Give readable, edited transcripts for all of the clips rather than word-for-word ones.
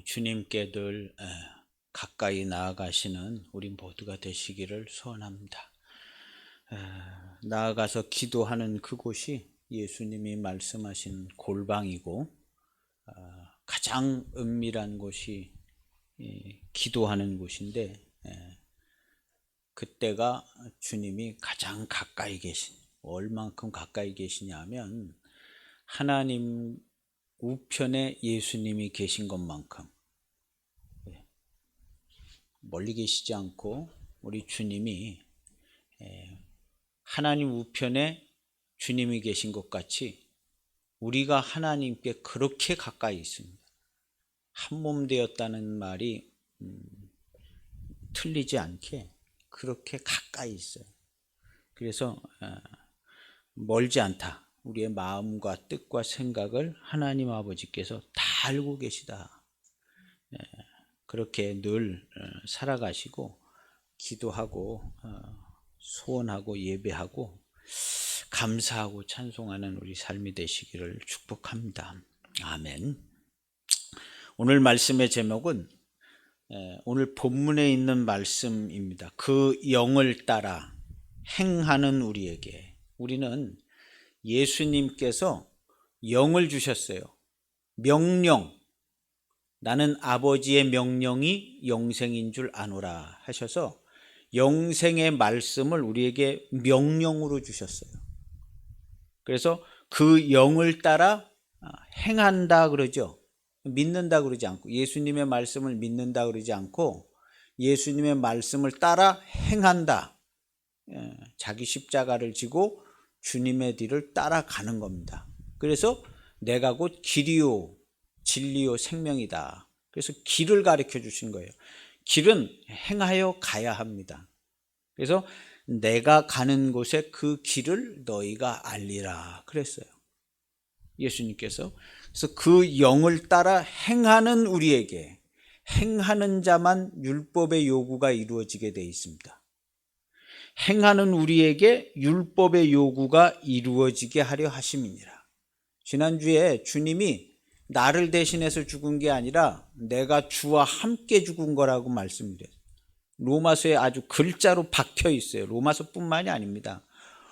주님께 늘 가까이 나아가시는 우리 모두가 되시기를 소원합니다. 나아가서 기도하는 그곳이 예수님이 말씀하신 골방이고, 가장 은밀한 곳이 기도하는 곳인데, 그때가 주님이 가장 가까이 계신, 얼만큼 가까이 계시냐 하면 하나님 우편에 예수님이 계신 것만큼 멀리 계시지 않고, 우리 주님이 하나님 우편에 주님이 계신 것 같이 우리가 하나님께 그렇게 가까이 있습니다. 한 몸 되었다는 말이 틀리지 않게 그렇게 가까이 있어요. 그래서 멀지 않다. 우리의 마음과 뜻과 생각을 하나님 아버지께서 다 알고 계시다. 그렇게 늘 살아가시고 기도하고 소원하고 예배하고 감사하고 찬송하는 우리 삶이 되시기를 축복합니다. 아멘. 오늘 말씀의 제목은 오늘 본문에 있는 말씀입니다. 그 영을 따라 행하는 우리에게. 우리는 예수님께서 영을 주셨어요. 명령. 나는 아버지의 명령이 영생인 줄 아노라 하셔서 영생의 말씀을 우리에게 명령으로 주셨어요. 그래서 그 영을 따라 행한다 그러죠. 믿는다 그러지 않고, 예수님의 말씀을 믿는다 그러지 않고 예수님의 말씀을 따라 행한다. 자기 십자가를 지고 주님의 뒤를 따라가는 겁니다. 그래서 내가 곧 길이요 진리요 생명이다. 그래서 길을 가르쳐 주신 거예요. 길은 행하여 가야 합니다. 그래서 내가 가는 곳에 그 길을 너희가 알리라 그랬어요. 예수님께서. 그래서 그 영을 따라 행하는 우리에게, 행하는 자만 율법의 요구가 이루어지게 되어 있습니다. 행하는 우리에게 율법의 요구가 이루어지게 하려 하심이니라. 지난주에 주님이 나를 대신해서 죽은 게 아니라 내가 주와 함께 죽은 거라고 말씀드렸어요. 로마서에 아주 글자로 박혀 있어요. 로마서뿐만이 아닙니다.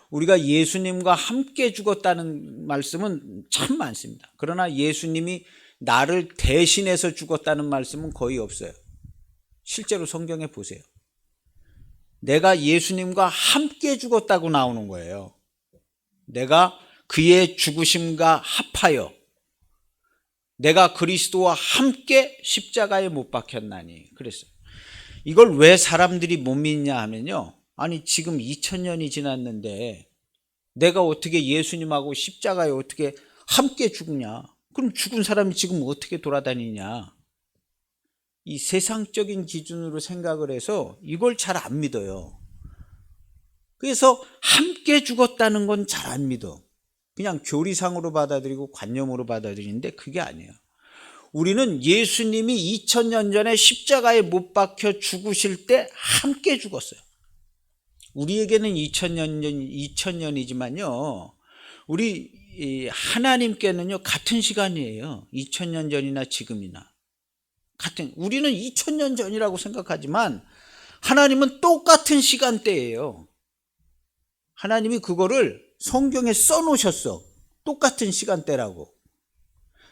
우리가 예수님과 함께 죽었다는 말씀은 참 많습니다. 그러나 예수님이 나를 대신해서 죽었다는 말씀은 거의 없어요. 실제로 성경에 보세요. 내가 예수님과 함께 죽었다고 나오는 거예요. 내가 그의 죽으심과 합하여 내가 그리스도와 함께 십자가에 못 박혔나니 그랬어요. 이걸 왜 사람들이 못 믿냐 하면요, 아니 지금 2000년이 지났는데 내가 어떻게 예수님하고 십자가에 어떻게 함께 죽냐, 그럼 죽은 사람이 지금 어떻게 돌아다니냐, 이 세상적인 기준으로 생각을 해서 이걸 잘 안 믿어요. 그래서 함께 죽었다는 건 잘 안 믿어. 그냥 교리상으로 받아들이고 관념으로 받아들이는데 그게 아니에요. 우리는 예수님이 2000년 전에 십자가에 못 박혀 죽으실 때 함께 죽었어요. 우리에게는 2000년이지만요, 우리 하나님께는요 같은 시간이에요. 2000년 전이나 지금이나 같은. 우리는 2000년 전이라고 생각하지만 하나님은 똑같은 시간대예요. 하나님이 그거를 성경에 써놓으셨어. 똑같은 시간대라고.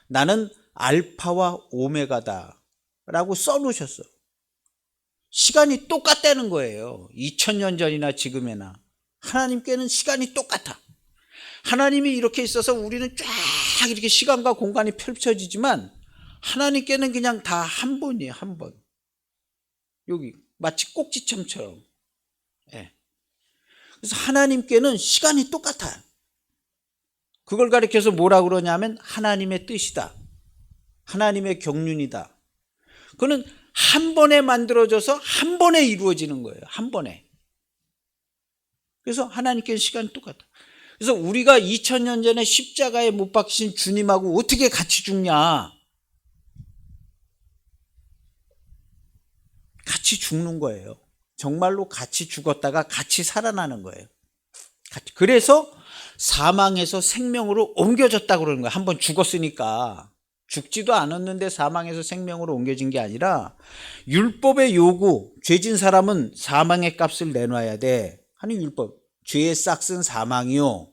나는 알파와 오메가다 라고 써놓으셨어. 시간이 똑같다는 거예요. 2000년 전이나 지금이나 하나님께는 시간이 똑같아. 하나님이 이렇게 있어서 우리는 쫙 이렇게 시간과 공간이 펼쳐지지만 하나님께는 그냥 다 한 번이에요. 한 번. 여기 마치 꼭지점처럼. 그래서 하나님께는 시간이 똑같아요. 그걸 가리켜서 뭐라 그러냐면 하나님의 뜻이다. 하나님의 경륜이다. 그거는 한 번에 만들어져서 한 번에 이루어지는 거예요. 한 번에. 그래서 하나님께는 시간이 똑같아. 그래서 우리가 2000년 전에 십자가에 못 박히신 주님하고 어떻게 같이 죽냐? 같이 죽는 거예요. 정말로 같이 죽었다가 같이 살아나는 거예요. 그래서 사망에서 생명으로 옮겨졌다고 그러는 거예요. 한번 죽었으니까. 죽지도 않았는데 사망에서 생명으로 옮겨진 게 아니라 율법의 요구, 죄진 사람은 사망의 값을 내놔야 돼 하는 율법. 죄의 싹은 사망이요.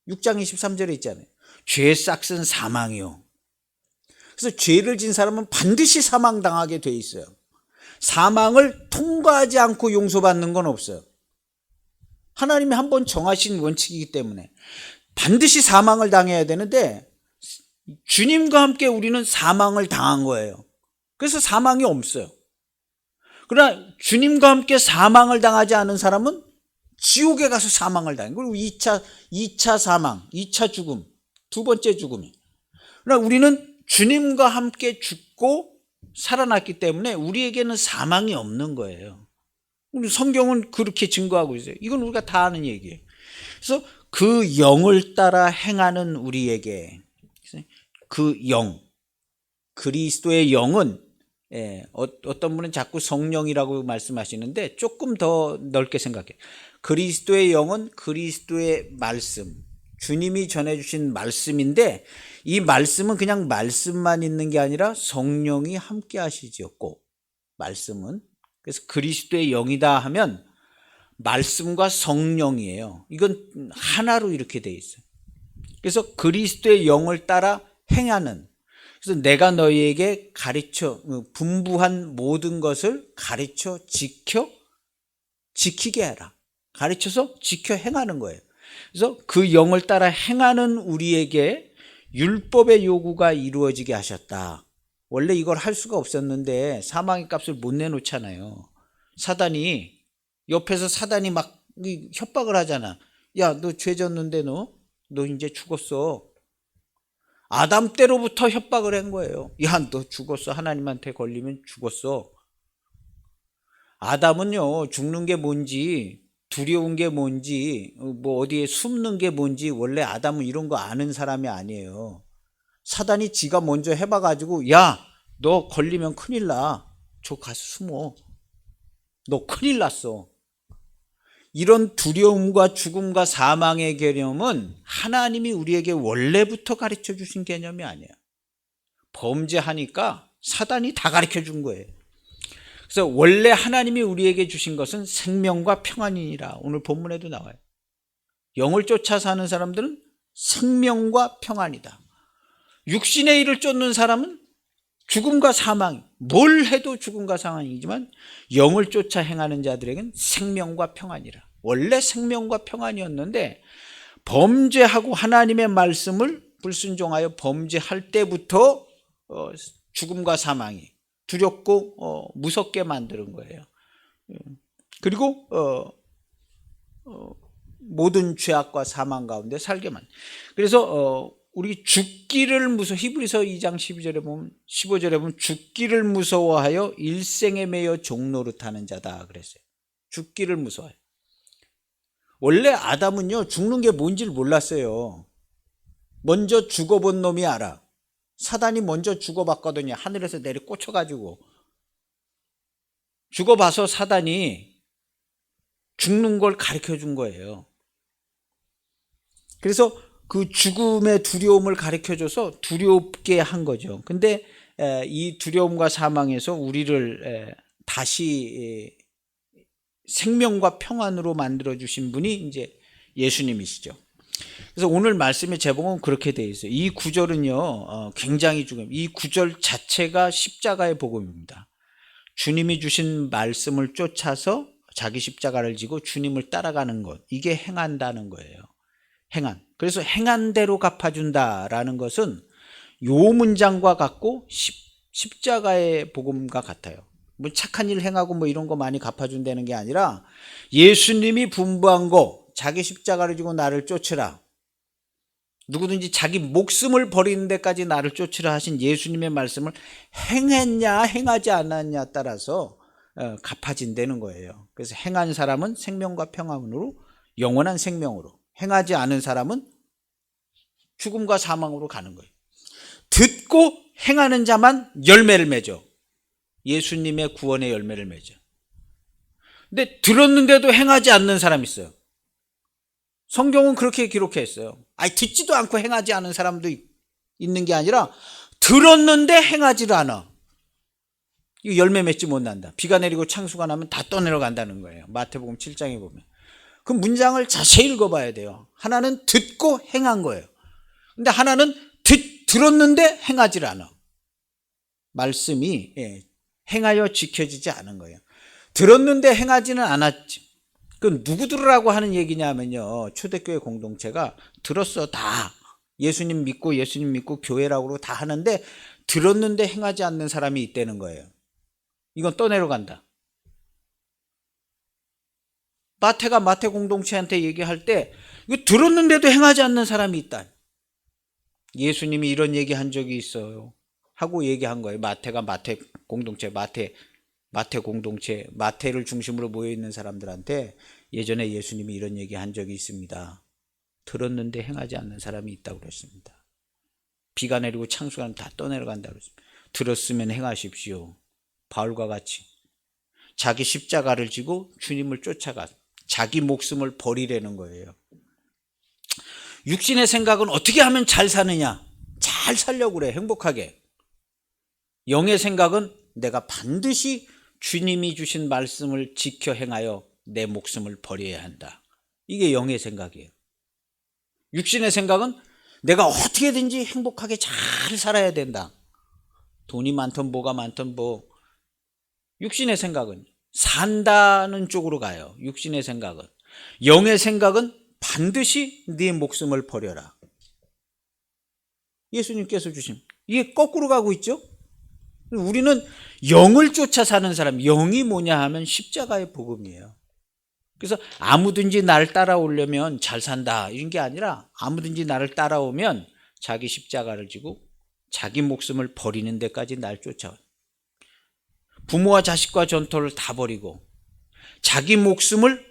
6장 23절에 있잖아요. 죄의 싹은 사망이요. 그래서 죄를 진 사람은 반드시 사망당하게 돼 있어요. 사망을 통과하지 않고 용서받는 건 없어요. 하나님이 한번 정하신 원칙이기 때문에 반드시 사망을 당해야 되는데 주님과 함께 우리는 사망을 당한 거예요. 그래서 사망이 없어요. 그러나 주님과 함께 사망을 당하지 않은 사람은 지옥에 가서 사망을 당해요. 그리고 2차 사망, 2차 죽음, 두 번째 죽음이. 그러나 우리는 주님과 함께 죽고 살아났기 때문에 우리에게는 사망이 없는 거예요. 성경은 그렇게 증거하고 있어요. 이건 우리가 다 아는 얘기예요. 그래서 그 영을 따라 행하는 우리에게 그 영, 그리스도의 영은 어떤 분은 자꾸 성령이라고 말씀하시는데 조금 더 넓게 생각해요. 그리스도의 영은 그리스도의 말씀, 주님이 전해주신 말씀인데 이 말씀은 그냥 말씀만 있는 게 아니라 성령이 함께 하시지였고 말씀은 그래서 그리스도의 영이다 하면 말씀과 성령이에요. 이건 하나로 이렇게 돼 있어요. 그래서 그리스도의 영을 따라 행하는 그래서 내가 너희에게 가르쳐 분부한 모든 것을 가르쳐 지키게 해라. 가르쳐서 지켜 행하는 거예요. 그래서 그 영을 따라 행하는 우리에게 율법의 요구가 이루어지게 하셨다. 원래 이걸 할 수가 없었는데 사망의 값을 못 내놓잖아요. 사단이 옆에서 사단이 막 협박을 하잖아. 야, 너 죄 졌는데 너 이제 죽었어. 아담 때로부터 협박을 한 거예요. 야, 너 죽었어. 하나님한테 걸리면 죽었어. 아담은요, 죽는 게 뭔지, 두려운 게 뭔지, 뭐 어디에 숨는 게 뭔지, 원래 아담은 이런 거 아는 사람이 아니에요. 사단이 지가 먼저 해봐가지고, 야, 너 걸리면 큰일 나. 저 가서 숨어. 너 큰일 났어. 이런 두려움과 죽음과 사망의 개념은 하나님이 우리에게 원래부터 가르쳐 주신 개념이 아니에요. 범죄하니까 사단이 다 가르쳐 준 거예요. 그래서 원래 하나님이 우리에게 주신 것은 생명과 평안이니라. 오늘 본문에도 나와요. 영을 쫓아 사는 사람들은 생명과 평안이다. 육신의 일을 쫓는 사람은 죽음과 사망, 뭘 해도 죽음과 사망이지만 영을 쫓아 행하는 자들에게는 생명과 평안이라. 원래 생명과 평안이었는데 범죄하고 하나님의 말씀을 불순종하여 범죄할 때부터 죽음과 사망이 두렵고 무섭게 만드는 거예요. 그리고 모든 죄악과 사망 가운데 살게만. 그래서 우리 죽기를 히브리서 2장 15절에 보면 죽기를 무서워하여 일생에 매여 종노릇하는 자다 그랬어요. 죽기를 무서워해요. 원래 아담은요 죽는 게 뭔지를 몰랐어요. 먼저 죽어본 놈이 알아. 사단이 먼저 죽어봤거든요. 하늘에서 내려 꽂혀가지고 죽어봐서 사단이 죽는 걸 가르쳐 준 거예요. 그래서 그 죽음의 두려움을 가르쳐줘서 두렵게 한 거죠. 근데 이 두려움과 사망에서 우리를 다시 생명과 평안으로 만들어주신 분이 이제 예수님이시죠. 그래서 오늘 말씀의 제목은 그렇게 되어 있어요. 이 구절은요 굉장히 중요해요. 이 구절 자체가 십자가의 복음입니다. 주님이 주신 말씀을 쫓아서 자기 십자가를 지고 주님을 따라가는 것, 이게 행한다는 거예요. 행한. 그래서 행한 대로 갚아준다라는 것은 요 문장과 같고 십자가의 복음과 같아요. 뭐 착한 일 행하고 뭐 이런 거 많이 갚아준다는 게 아니라 예수님이 분부한 거, 자기 십자가를 지고 나를 쫓으라. 누구든지 자기 목숨을 버리는 데까지 나를 쫓으라 하신 예수님의 말씀을 행했냐 행하지 않았냐 따라서 갚아진다는 거예요. 그래서 행한 사람은 생명과 평안으로 영원한 생명으로, 행하지 않은 사람은 죽음과 사망으로 가는 거예요. 듣고 행하는 자만 열매를 맺어. 예수님의 구원의 열매를 맺어. 근데 들었는데도 행하지 않는 사람이 있어요. 성경은 그렇게 기록했어요. 듣지도 않고 행하지 않은 사람도 있는 게 아니라 들었는데 행하지를 않아. 이거 열매 맺지 못한다. 비가 내리고 창수가 나면 다 떠내려간다는 거예요. 마태복음 7장에 보면. 그 문장을 자세히 읽어봐야 돼요. 하나는 듣고 행한 거예요. 근데 하나는 들었는데 행하지를 않아. 말씀이 행하여 지켜지지 않은 거예요. 들었는데 행하지는 않았지. 그 누구 들으라고 하는 얘기냐면요, 초대교회 공동체가 들었어. 다 예수님 믿고 교회라고 다 하는데 들었는데 행하지 않는 사람이 있다는 거예요. 이건 떠내려간다. 마태가 마태 공동체한테 얘기할 때 이거 들었는데도 행하지 않는 사람이 있다. 예수님이 이런 얘기한 적이 있어요 하고 얘기한 거예요. 마태가 마태 공동체, 마태를 중심으로 모여있는 사람들한테 예전에 예수님이 이런 얘기한 적이 있습니다. 들었는데 행하지 않는 사람이 있다고 그랬습니다. 비가 내리고 창수가 나면 다 떠내려간다고 그랬습니다. 들었으면 행하십시오. 바울과 같이 자기 십자가를 지고 주님을 쫓아가 자기 목숨을 버리려는 거예요. 육신의 생각은 어떻게 하면 잘 사느냐, 잘 살려고 그래, 행복하게. 영의 생각은 내가 반드시 주님이 주신 말씀을 지켜 행하여 내 목숨을 버려야 한다. 이게 영의 생각이에요. 육신의 생각은 내가 어떻게든지 행복하게 잘 살아야 된다. 돈이 많든 뭐가 많든 뭐. 육신의 생각은 산다는 쪽으로 가요. 육신의 생각은. 영의 생각은 반드시 네 목숨을 버려라. 예수님께서 주신, 이게 거꾸로 가고 있죠. 우리는 영을 쫓아 사는 사람, 영이 뭐냐 하면 십자가의 복음이에요. 그래서 아무든지 나를 따라오려면 잘 산다 이런 게 아니라, 아무든지 나를 따라오면 자기 십자가를 지고 자기 목숨을 버리는 데까지 날 쫓아와. 부모와 자식과 전토를 다 버리고 자기 목숨을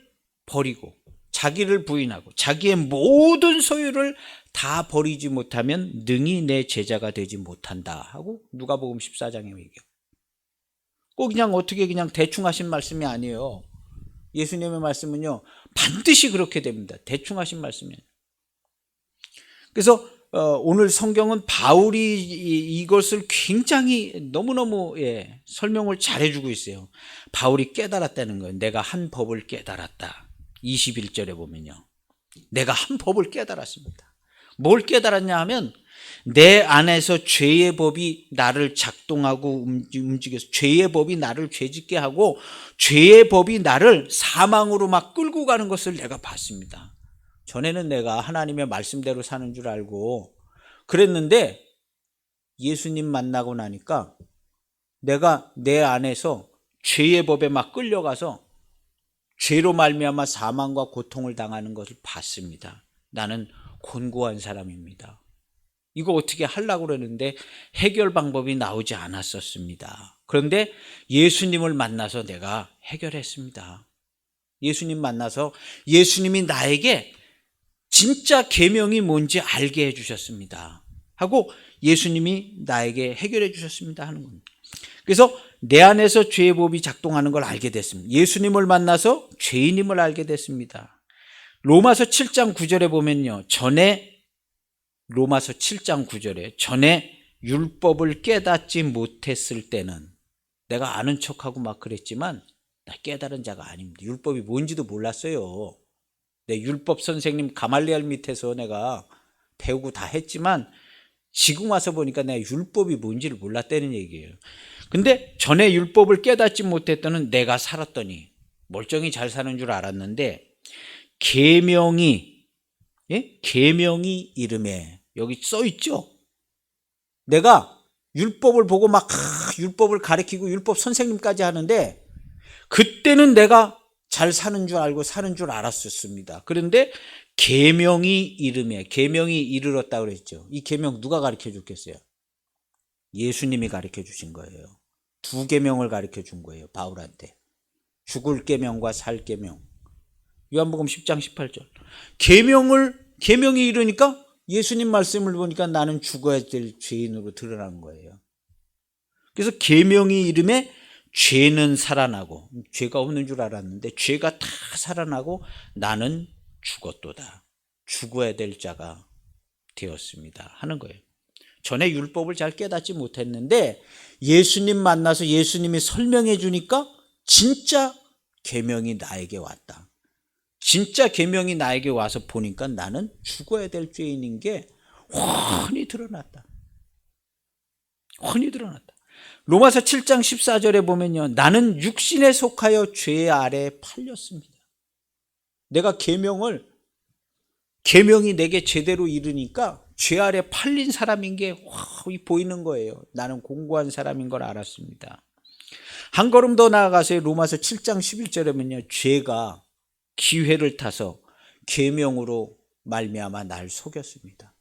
버리고 자기를 부인하고 자기의 모든 소유를 다 버리지 못하면 능히 내 제자가 되지 못한다 하고 누가복음 14장에 얘기해요. 꼭 그냥 어떻게 그냥 대충 하신 말씀이 아니에요. 예수님의 말씀은요 반드시 그렇게 됩니다. 대충 하신 말씀이 아니에요. 그래서 오늘 성경은 바울이 이것을 굉장히 너무너무 설명을 잘해주고 있어요. 바울이 깨달았다는 거예요. 내가 한 법을 깨달았다. 21절에 보면요, 내가 한 법을 깨달았습니다. 뭘 깨달았냐 하면 내 안에서 죄의 법이 나를 작동하고 움직여서 죄의 법이 나를 죄짓게 하고 죄의 법이 나를 사망으로 막 끌고 가는 것을 내가 봤습니다. 전에는 내가 하나님의 말씀대로 사는 줄 알고 그랬는데 예수님 만나고 나니까 내가 내 안에서 죄의 법에 막 끌려가서 죄로 말미암아 사망과 고통을 당하는 것을 봤습니다. 나는 곤고한 사람입니다. 이거 어떻게 하려고 그러는데 해결 방법이 나오지 않았었습니다. 그런데 예수님을 만나서 내가 해결했습니다. 예수님 만나서 예수님이 나에게 진짜 계명이 뭔지 알게 해주셨습니다 하고 예수님이 나에게 해결해 주셨습니다 하는 겁니다. 그래서 내 안에서 죄의 법이 작동하는 걸 알게 됐습니다. 예수님을 만나서 죄인임을 알게 됐습니다. 로마서 7장 9절에 보면요, 로마서 7장 9절에 전에 율법을 깨닫지 못했을 때는 내가 아는 척하고 막 그랬지만 나 깨달은 자가 아닙니다. 율법이 뭔지도 몰랐어요. 내 율법 선생님 가말리엘 밑에서 내가 배우고 다 했지만 지금 와서 보니까 내가 율법이 뭔지를 몰랐다는 얘기예요. 근데 전에 율법을 깨닫지 못했더니 내가 살았더니 멀쩡히 잘 사는 줄 알았는데 계명이 이름에 여기 써 있죠. 내가 율법을 보고 막 율법을 가르치고 율법 선생님까지 하는데 그때는 내가 잘 사는 줄 알고 사는 줄 알았었습니다. 그런데 계명이 이름에, 계명이 이르렀다고 그랬죠. 이 계명 누가 가르쳐 줬겠어요? 예수님이 가르쳐 주신 거예요. 두 계명을 가르쳐 준 거예요, 바울한테. 죽을 계명과 살 계명. 요한복음 10장 18절. 계명이 이르니까 예수님 말씀을 보니까 나는 죽어야 될 죄인으로 드러난 거예요. 그래서 계명이 이름에 죄는 살아나고, 죄가 없는 줄 알았는데 죄가 다 살아나고 나는 죽었도다. 죽어야 될 자가 되었습니다 하는 거예요. 전에 율법을 잘 깨닫지 못했는데 예수님 만나서 예수님이 설명해 주니까 진짜 계명이 나에게 왔다. 진짜 계명이 나에게 와서 보니까 나는 죽어야 될 죄인인 게 훤히 드러났다. 훤히 드러났다. 로마서 7장 14절에 보면요. 나는 육신에 속하여 죄 아래 팔렸습니다. 내가 계명이 내게 제대로 이르니까 죄 아래 팔린 사람인 게 보이는 거예요. 나는 공고한 사람인 걸 알았습니다. 한 걸음 더 나아가서 로마서 7장 11절에 보면요. 죄가 기회를 타서 계명으로 말미암아 날 속였습니다.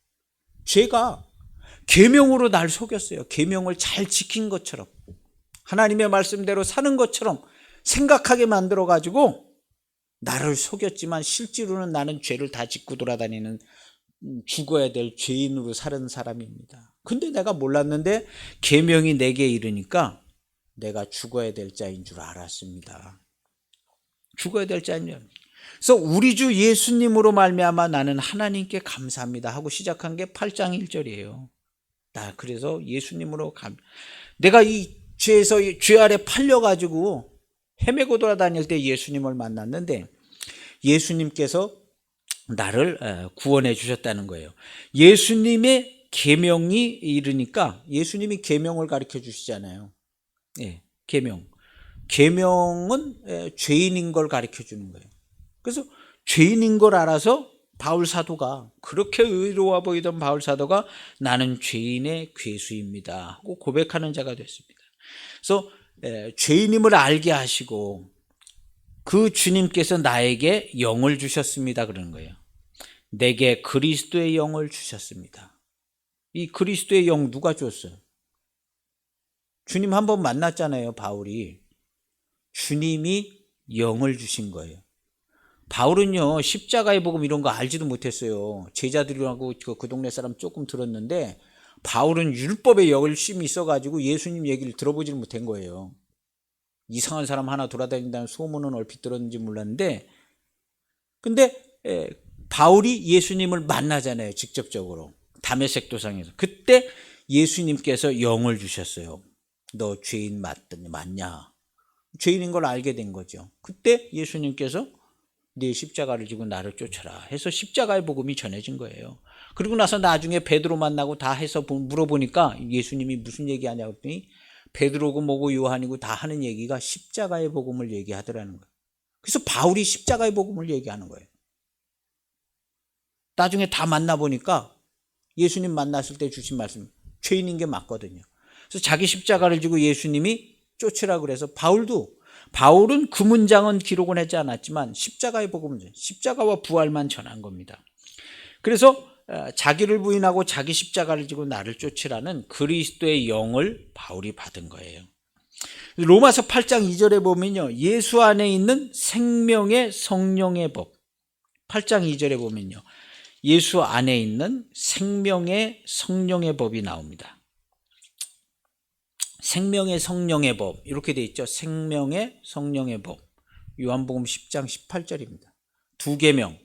죄가 계명으로 날 속였어요. 계명을 잘 지킨 것처럼 하나님의 말씀대로 사는 것처럼 생각하게 만들어가지고 나를 속였지만 실제로는 나는 죄를 다 짓고 돌아다니는 죽어야 될 죄인으로 사는 사람입니다. 근데 내가 몰랐는데 계명이 내게 이르니까 내가 죽어야 될 자인 줄 알았습니다. 죽어야 될 자인 줄 알았습니다. 그래서 우리 주 예수님으로 말미암아 나는 하나님께 감사합니다 하고 시작한 게 8장 1절이에요. 나 그래서 예수님으로 내가 이 죄에서 죄 아래 팔려가지고 헤매고 돌아다닐 때 예수님을 만났는데 예수님께서 나를 구원해 주셨다는 거예요. 예수님의 계명이 이르니까 예수님이 계명을 가르쳐 주시잖아요. 예, 계명은 죄인인 걸 가르쳐 주는 거예요. 그래서 죄인인 걸 알아서 바울 사도가 그렇게 의로워 보이던 바울 사도가 나는 죄인의 괴수입니다 하고 고백하는 자가 됐습니다. 그래서 죄인임을 알게 하시고 그 주님께서 나에게 영을 주셨습니다 그러는 거예요. 내게 그리스도의 영을 주셨습니다. 이 그리스도의 영 누가 줬어요? 주님 한번 만났잖아요. 바울이 주님이 영을 주신 거예요. 바울은요 십자가의 복음 이런 거 알지도 못했어요. 제자들이라고 그 동네 사람 조금 들었는데 바울은 율법에 열심히 있어가지고 예수님 얘기를 들어보지를 못한 거예요. 이상한 사람 하나 돌아다닌다는 소문은 얼핏 들었는지 몰랐는데 근데 바울이 예수님을 만나잖아요. 직접적으로 다메섹 도상에서. 그때 예수님께서 영을 주셨어요. 너 죄인 맞냐? 죄인인 걸 알게 된 거죠. 그때 예수님께서 네 십자가를 지고 나를 쫓아라 해서 십자가의 복음이 전해진 거예요. 그리고 나서 나중에 베드로 만나고 다 해서 물어보니까 예수님이 무슨 얘기하냐고 했더니 베드로고 뭐고 요한이고 다 하는 얘기가 십자가의 복음을 얘기하더라는 거예요. 그래서 바울이 십자가의 복음을 얘기하는 거예요. 나중에 다 만나보니까 예수님 만났을 때 주신 말씀 죄인인 게 맞거든요. 그래서 자기 십자가를 지고 예수님이 쫓으라 그래서 바울은 그 문장은 기록은 하지 않았지만 십자가의 복음은 십자가와 부활만 전한 겁니다. 그래서 자기를 부인하고 자기 십자가를 지고 나를 쫓으라는 그리스도의 영을 바울이 받은 거예요. 로마서 8장 2절에 보면요. 예수 안에 있는 생명의 성령의 법. 8장 2절에 보면요. 예수 안에 있는 생명의 성령의 법이 나옵니다. 생명의 성령의 법 이렇게 돼 있죠. 생명의 성령의 법. 요한복음 10장 18절입니다. 두 계명.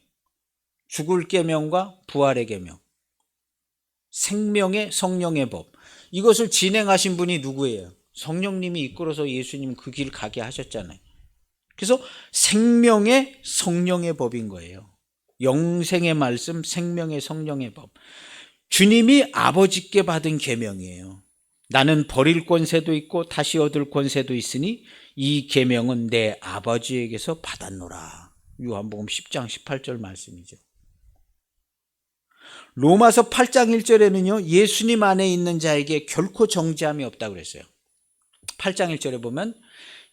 죽을 계명과 부활의 계명. 생명의 성령의 법. 이것을 진행하신 분이 누구예요? 성령님이 이끌어서 예수님 그 길 가게 하셨잖아요. 그래서 생명의 성령의 법인 거예요. 영생의 말씀, 생명의 성령의 법. 주님이 아버지께 받은 계명이에요. 나는 버릴 권세도 있고 다시 얻을 권세도 있으니 이 계명은 내 아버지에게서 받았노라. 요한복음 10장 18절 말씀이죠. 로마서 8장 1절에는요. 예수님 안에 있는 자에게 결코 정죄함이 없다고 그랬어요. 8장 1절에 보면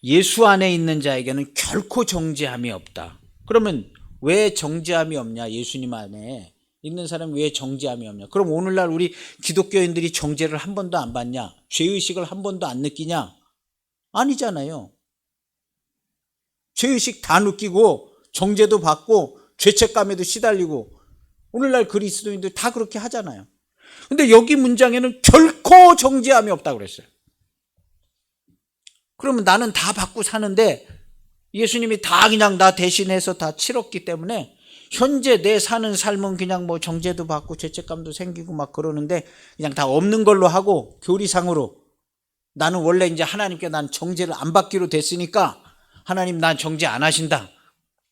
예수 안에 있는 자에게는 결코 정죄함이 없다. 그러면 왜 정죄함이 없냐? 예수님 안에 있는 사람이 왜 정죄함이 없냐? 그럼 오늘날 우리 기독교인들이 정죄를 한 번도 안 받냐? 죄의식을 한 번도 안 느끼냐? 아니잖아요. 죄의식 다 느끼고 정죄도 받고 죄책감에도 시달리고 오늘날 그리스도인들 다 그렇게 하잖아요. 근데 여기 문장에는 결코 정죄함이 없다고 그랬어요. 그러면 나는 다 받고 사는데 예수님이 다 그냥 나 대신해서 다 치렀기 때문에 현재 내 사는 삶은 그냥 뭐 정죄도 받고 죄책감도 생기고 막 그러는데 그냥 다 없는 걸로 하고 교리상으로 나는 원래 이제 하나님께 난 정죄를 안 받기로 됐으니까 하나님 난 정죄 안 하신다.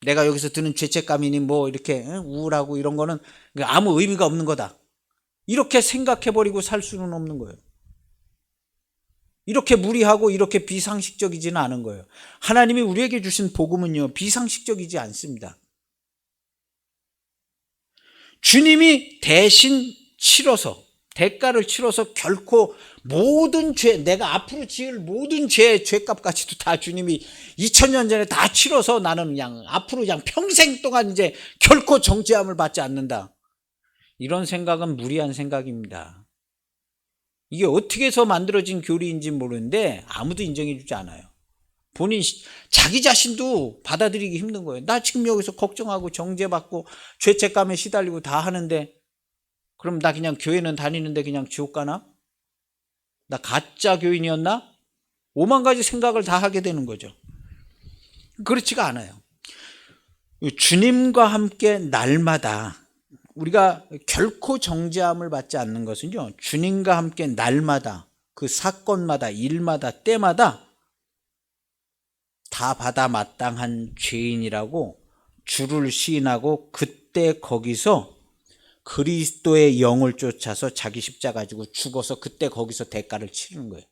내가 여기서 드는 죄책감이니 뭐 이렇게 우울하고 이런 거는 아무 의미가 없는 거다. 이렇게 생각해버리고 살 수는 없는 거예요. 이렇게 무리하고 이렇게 비상식적이지는 않은 거예요. 하나님이 우리에게 주신 복음은요, 비상식적이지 않습니다. 주님이 대신 치러서, 대가를 치러서 결코 모든 죄, 내가 앞으로 지을 모든 죄값까지도 다 주님이 2000년 전에 다 치러서 나는 그냥 앞으로 그냥 평생 동안 이제 결코 정죄함을 받지 않는다. 이런 생각은 무리한 생각입니다. 이게 어떻게 해서 만들어진 교리인지 모르는데 아무도 인정해 주지 않아요. 본인, 자기 자신도 받아들이기 힘든 거예요. 나 지금 여기서 걱정하고 정죄받고 죄책감에 시달리고 다 하는데 그럼 나 그냥 교회는 다니는데 그냥 지옥 가나? 나 가짜 교인이었나? 5만 가지 생각을 다 하게 되는 거죠. 그렇지가 않아요. 주님과 함께 날마다 우리가 결코 정죄함을 받지 않는 것은요, 주님과 함께 날마다 그 사건마다 일마다 때마다 다 받아 마땅한 죄인이라고 주를 시인하고 그때 거기서 그리스도의 영을 쫓아서 자기 십자가 가지고 죽어서 그때 거기서 대가를 치르는 거예요.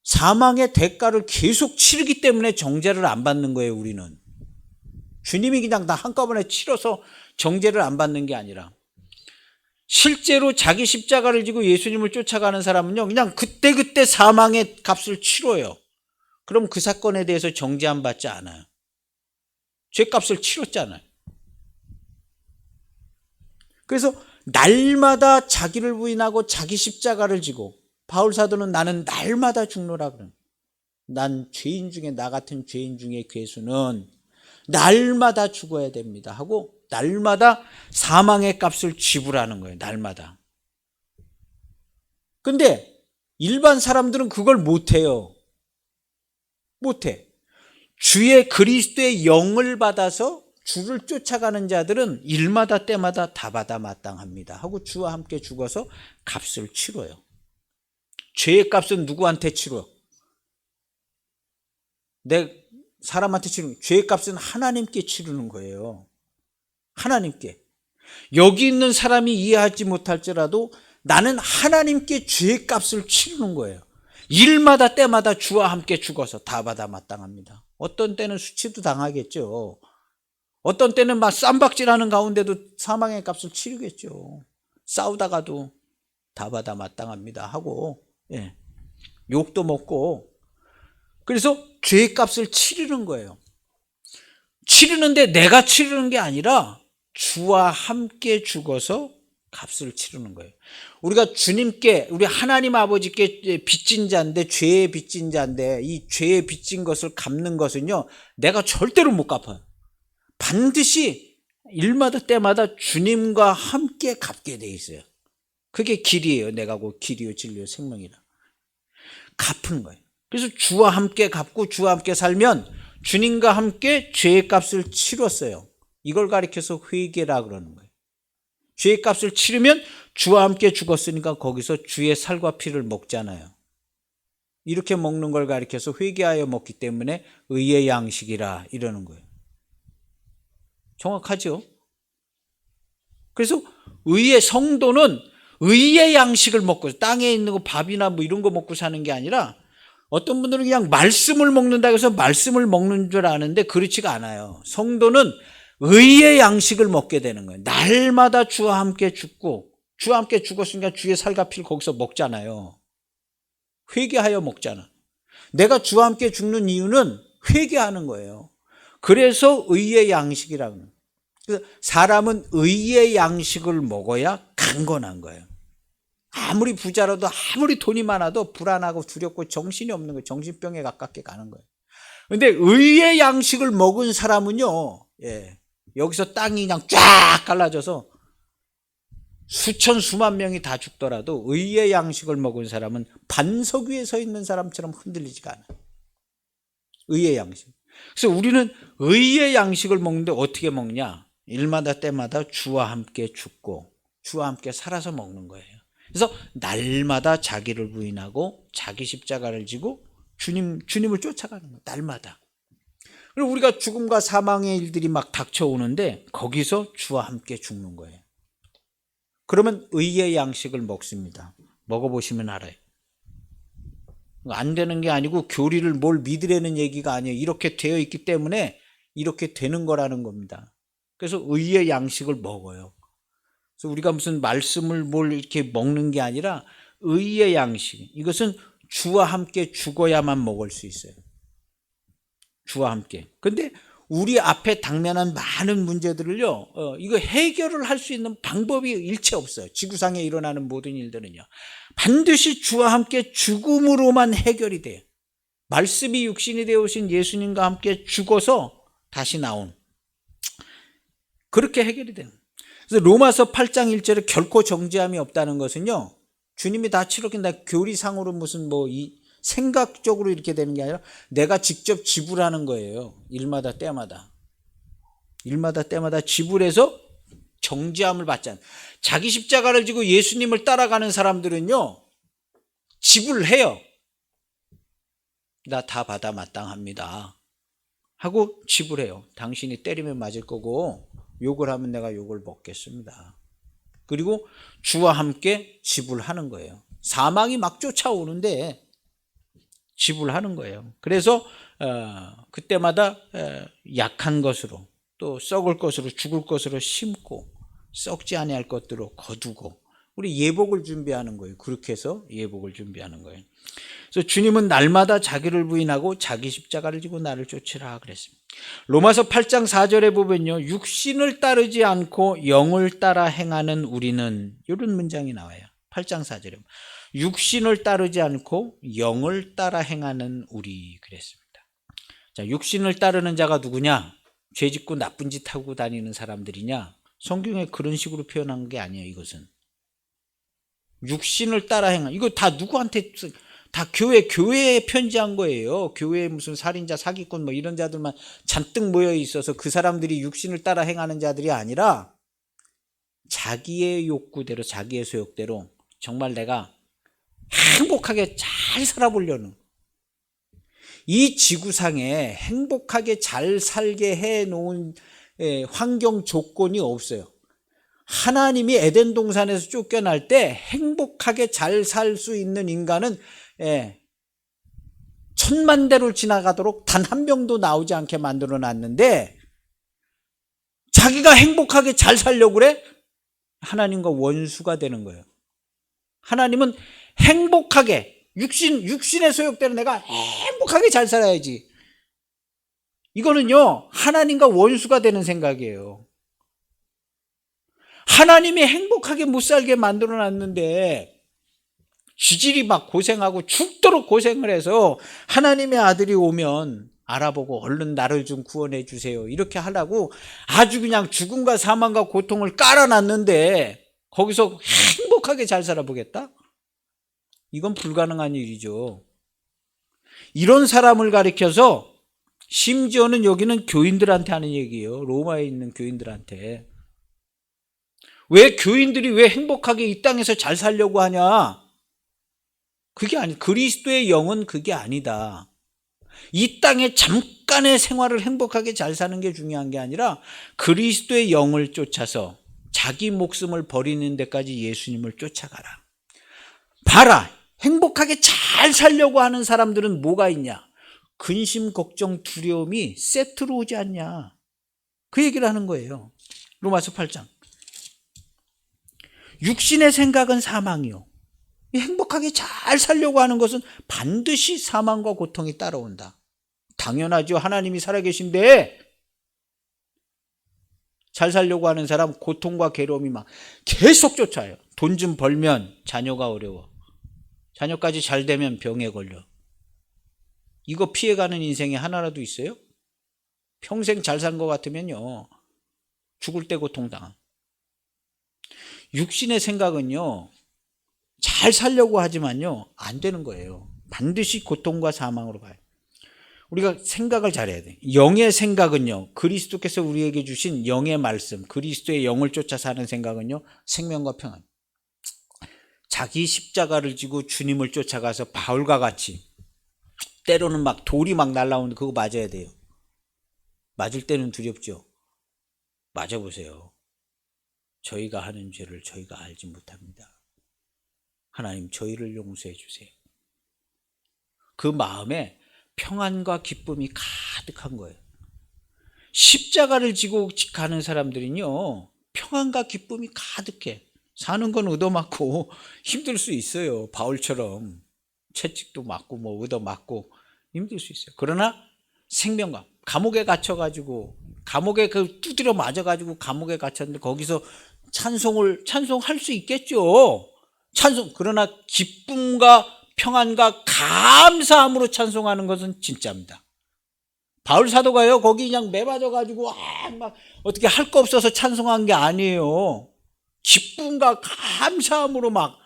사망의 대가를 계속 치르기 때문에 정죄를 안 받는 거예요. 우리는 주님이 그냥 다 한꺼번에 치러서 정죄를 안 받는 게 아니라 실제로 자기 십자가를 지고 예수님을 쫓아가는 사람은요, 그냥 그때그때 사망의 값을 치러요. 그럼 그 사건에 대해서 정죄 안 받지 않아요. 죄값을 치렀잖아요. 그래서 날마다 자기를 부인하고 자기 십자가를 지고, 바울 사도는 나는 날마다 죽노라 그래요. 난 죄인 중에, 나 같은 죄인 중에 괴수는 날마다 죽어야 됩니다 하고 날마다 사망의 값을 지불하는 거예요. 날마다. 근데 일반 사람들은 그걸 못해요. 못해. 주의 그리스도의 영을 받아서 주를 쫓아가는 자들은 일마다 때마다 다 받아 마땅합니다 하고 주와 함께 죽어서 값을 치러요. 죄의 값은 누구한테 치러? 내 사람한테 치르는, 죄의 값은 하나님께 치르는 거예요. 하나님께. 여기 있는 사람이 이해하지 못할지라도 나는 하나님께 죄의 값을 치르는 거예요. 일마다 때마다 주와 함께 죽어서 다 받아 마땅합니다. 어떤 때는 수치도 당하겠죠. 어떤 때는 막 쌈박질하는 가운데도 사망의 값을 치르겠죠. 싸우다가도 다 받아 마땅합니다 하고, 예, 욕도 먹고. 그래서 죄의 값을 치르는 거예요. 치르는데 내가 치르는 게 아니라 주와 함께 죽어서 값을 치르는 거예요. 우리가 주님께, 우리 하나님 아버지께 빚진 자인데, 죄의 빚진 자인데, 이 죄의 빚진 것을 갚는 것은요, 내가 절대로 못 갚아요. 반드시 일마다 때마다 주님과 함께 갚게 돼 있어요. 그게 길이에요. 내가 곧 길이요 진리요 생명이라. 갚은 거예요. 그래서 주와 함께 갚고 주와 함께 살면 주님과 함께 죄의 값을 치렀어요. 이걸 가리켜서 회개라 그러는 거예요. 죄의 값을 치르면 주와 함께 죽었으니까 거기서 주의 살과 피를 먹잖아요. 이렇게 먹는 걸 가리켜서 회개하여 먹기 때문에 의의 양식이라 이러는 거예요. 정확하죠? 그래서 의의 성도는 의의 양식을 먹고, 땅에 있는 거 밥이나 뭐 이런 거 먹고 사는 게 아니라, 어떤 분들은 그냥 말씀을 먹는다고 해서 말씀을 먹는 줄 아는데 그렇지가 않아요. 성도는 의의 양식을 먹게 되는 거예요. 날마다 주와 함께 죽고, 주와 함께 죽었으니까 주의 살과 피를 거기서 먹잖아요. 회개하여 먹잖아. 내가 주와 함께 죽는 이유는 회개하는 거예요. 그래서 의의 양식이라고 해요. 그래서 사람은 의의 양식을 먹어야 강건한 거예요. 아무리 부자라도, 아무리 돈이 많아도 불안하고 두렵고 정신이 없는 거예요. 정신병에 가깝게 가는 거예요. 그런데 의의 양식을 먹은 사람은요, 예, 여기서 땅이 그냥 쫙 갈라져서 수천 수만 명이 다 죽더라도 의의 양식을 먹은 사람은 반석 위에 서 있는 사람처럼 흔들리지가 않아요. 의의 양식. 그래서 우리는 의의 양식을 먹는데 어떻게 먹냐? 일마다 때마다 주와 함께 죽고 주와 함께 살아서 먹는 거예요. 그래서 날마다 자기를 부인하고 자기 십자가를 지고 주님을 쫓아가는 거예요. 날마다. 그리고 우리가 죽음과 사망의 일들이 막 닥쳐오는데 거기서 주와 함께 죽는 거예요. 그러면 의의 양식을 먹습니다. 먹어보시면 알아요. 안 되는 게 아니고 교리를 뭘 믿으라는 얘기가 아니에요. 이렇게 되어 있기 때문에 이렇게 되는 거라는 겁니다. 그래서 의의 양식을 먹어요. 그래서 우리가 무슨 말씀을 뭘 이렇게 먹는 게 아니라 의의 양식. 이것은 주와 함께 죽어야만 먹을 수 있어요. 주와 함께. 근데 우리 앞에 당면한 많은 문제들을요, 이거 해결을 할 수 있는 방법이 일체 없어요. 지구상에 일어나는 모든 일들은요. 반드시 주와 함께 죽음으로만 해결이 돼요. 말씀이 육신이 되어 오신 예수님과 함께 죽어서 다시 나온. 그렇게 해결이 돼요. 그래서 로마서 8장 1절에 결코 정죄함이 없다는 것은요, 주님이 다 치렀긴다. 교리상으로 무슨 생각적으로 이렇게 되는 게 아니라 내가 직접 지불하는 거예요. 일마다 때마다 지불해서 정죄함을 받잖아요. 자기 십자가를 지고 예수님을 따라가는 사람들은요, 지불해요. 나 다 받아 마땅합니다 하고 지불해요. 당신이 때리면 맞을 거고 욕을 하면 내가 욕을 먹겠습니다. 그리고 주와 함께 지불하는 거예요. 사망이 막 쫓아오는데 지불하는 거예요. 그래서 그때마다 약한 것으로 또 썩을 것으로 죽을 것으로 심고 썩지 아니할 것들로 거두고 우리 예복을 준비하는 거예요. 그렇게 해서 예복을 준비하는 거예요. 그래서 주님은 날마다 자기를 부인하고 자기 십자가를 지고 나를 쫓으라 그랬습니다. 로마서 8장 4절에 보면요, 육신을 따르지 않고 영을 따라 행하는 우리는, 이런 문장이 나와요. 8장 4절에 육신을 따르지 않고 영을 따라 행하는 우리 그랬습니다. 자, 육신을 따르는 자가 누구냐? 죄 짓고 나쁜 짓 하고 다니는 사람들이냐? 성경에 그런 식으로 표현한 게 아니에요. 이것은 육신을 따라 행하는, 이거 다 누구한테, 다 교회에 편지한 거예요. 교회에 무슨 살인자, 사기꾼 이런 자들만 잔뜩 모여 있어서 그 사람들이 육신을 따라 행하는 자들이 아니라 자기의 욕구대로, 자기의 소욕대로 정말 내가 행복하게 잘 살아보려는, 이 지구상에 행복하게 잘 살게 해놓은 환경 조건이 없어요. 하나님이 에덴 동산에서 쫓겨날 때 행복하게 잘 살 수 있는 인간은 1000만대를 지나가도록 단 한 명도 나오지 않게 만들어 놨는데, 자기가 행복하게 잘 살려고 그래? 하나님과 원수가 되는 거예요. 하나님은 행복하게, 육신의 소욕대로 내가 행복하게 잘 살아야지. 이거는요, 하나님과 원수가 되는 생각이에요. 하나님이 행복하게 못 살게 만들어 놨는데 지질이 막 고생하고 죽도록 고생을 해서 하나님의 아들이 오면 알아보고 얼른 나를 좀 구원해 주세요 이렇게 하려고 아주 그냥 죽음과 사망과 고통을 깔아놨는데 거기서 행복하게 잘 살아보겠다? 이건 불가능한 일이죠. 이런 사람을 가리켜서, 심지어는 여기는 교인들한테 하는 얘기예요. 로마에 있는 교인들한테. 왜 교인들이 왜 행복하게 이 땅에서 잘 살려고 하냐? 그게 아니, 그리스도의 영은 그게 아니다. 이 땅에 잠깐의 생활을 행복하게 잘 사는 게 중요한 게 아니라 그리스도의 영을 쫓아서 자기 목숨을 버리는 데까지 예수님을 쫓아가라. 봐라, 행복하게 잘 살려고 하는 사람들은 뭐가 있냐? 근심, 걱정, 두려움이 세트로 오지 않냐? 그 얘기를 하는 거예요. 로마서 8장. 육신의 생각은 사망이요. 행복하게 잘 살려고 하는 것은 반드시 사망과 고통이 따라온다. 당연하죠. 하나님이 살아계신데 잘 살려고 하는 사람 고통과 괴로움이 막 계속 쫓아요. 돈 좀 벌면 자녀가 어려워. 자녀까지 잘 되면 병에 걸려. 이거 피해가는 인생이 하나라도 있어요? 평생 잘 산 것 같으면요, 죽을 때 고통당함. 육신의 생각은요, 잘 살려고 하지만요, 안 되는 거예요. 반드시 고통과 사망으로 가요. 우리가 생각을 잘해야 돼. 영의 생각은요, 그리스도께서 우리에게 주신 영의 말씀, 그리스도의 영을 쫓아 사는 생각은요, 생명과 평안. 자기 십자가를 지고 주님을 쫓아가서 바울과 같이 때로는 막 돌이 막 날라오는데 그거 맞아야 돼요. 맞을 때는 두렵죠. 맞아보세요. 저희가 하는 죄를 저희가 알지 못합니다. 하나님, 저희를 용서해 주세요. 그 마음에 평안과 기쁨이 가득한 거예요. 십자가를 지고 가는 사람들은요, 평안과 기쁨이 가득해. 사는 건 얻어맞고 힘들 수 있어요. 바울처럼 채찍도 맞고 뭐 얻어맞고 힘들 수 있어요. 그러나 생명감, 감옥에 갇혀가지고 감옥에 그 두드려 맞아가지고 감옥에 갇혔는데 거기서 찬송할 수 있겠죠. 그러나 기쁨과 평안과 감사함으로 찬송하는 것은 진짜입니다. 바울 사도가요, 거기 그냥 매맞아가지고 막 어떻게 할 거 없어서 찬송한 게 아니에요. 기쁨과 감사함으로 막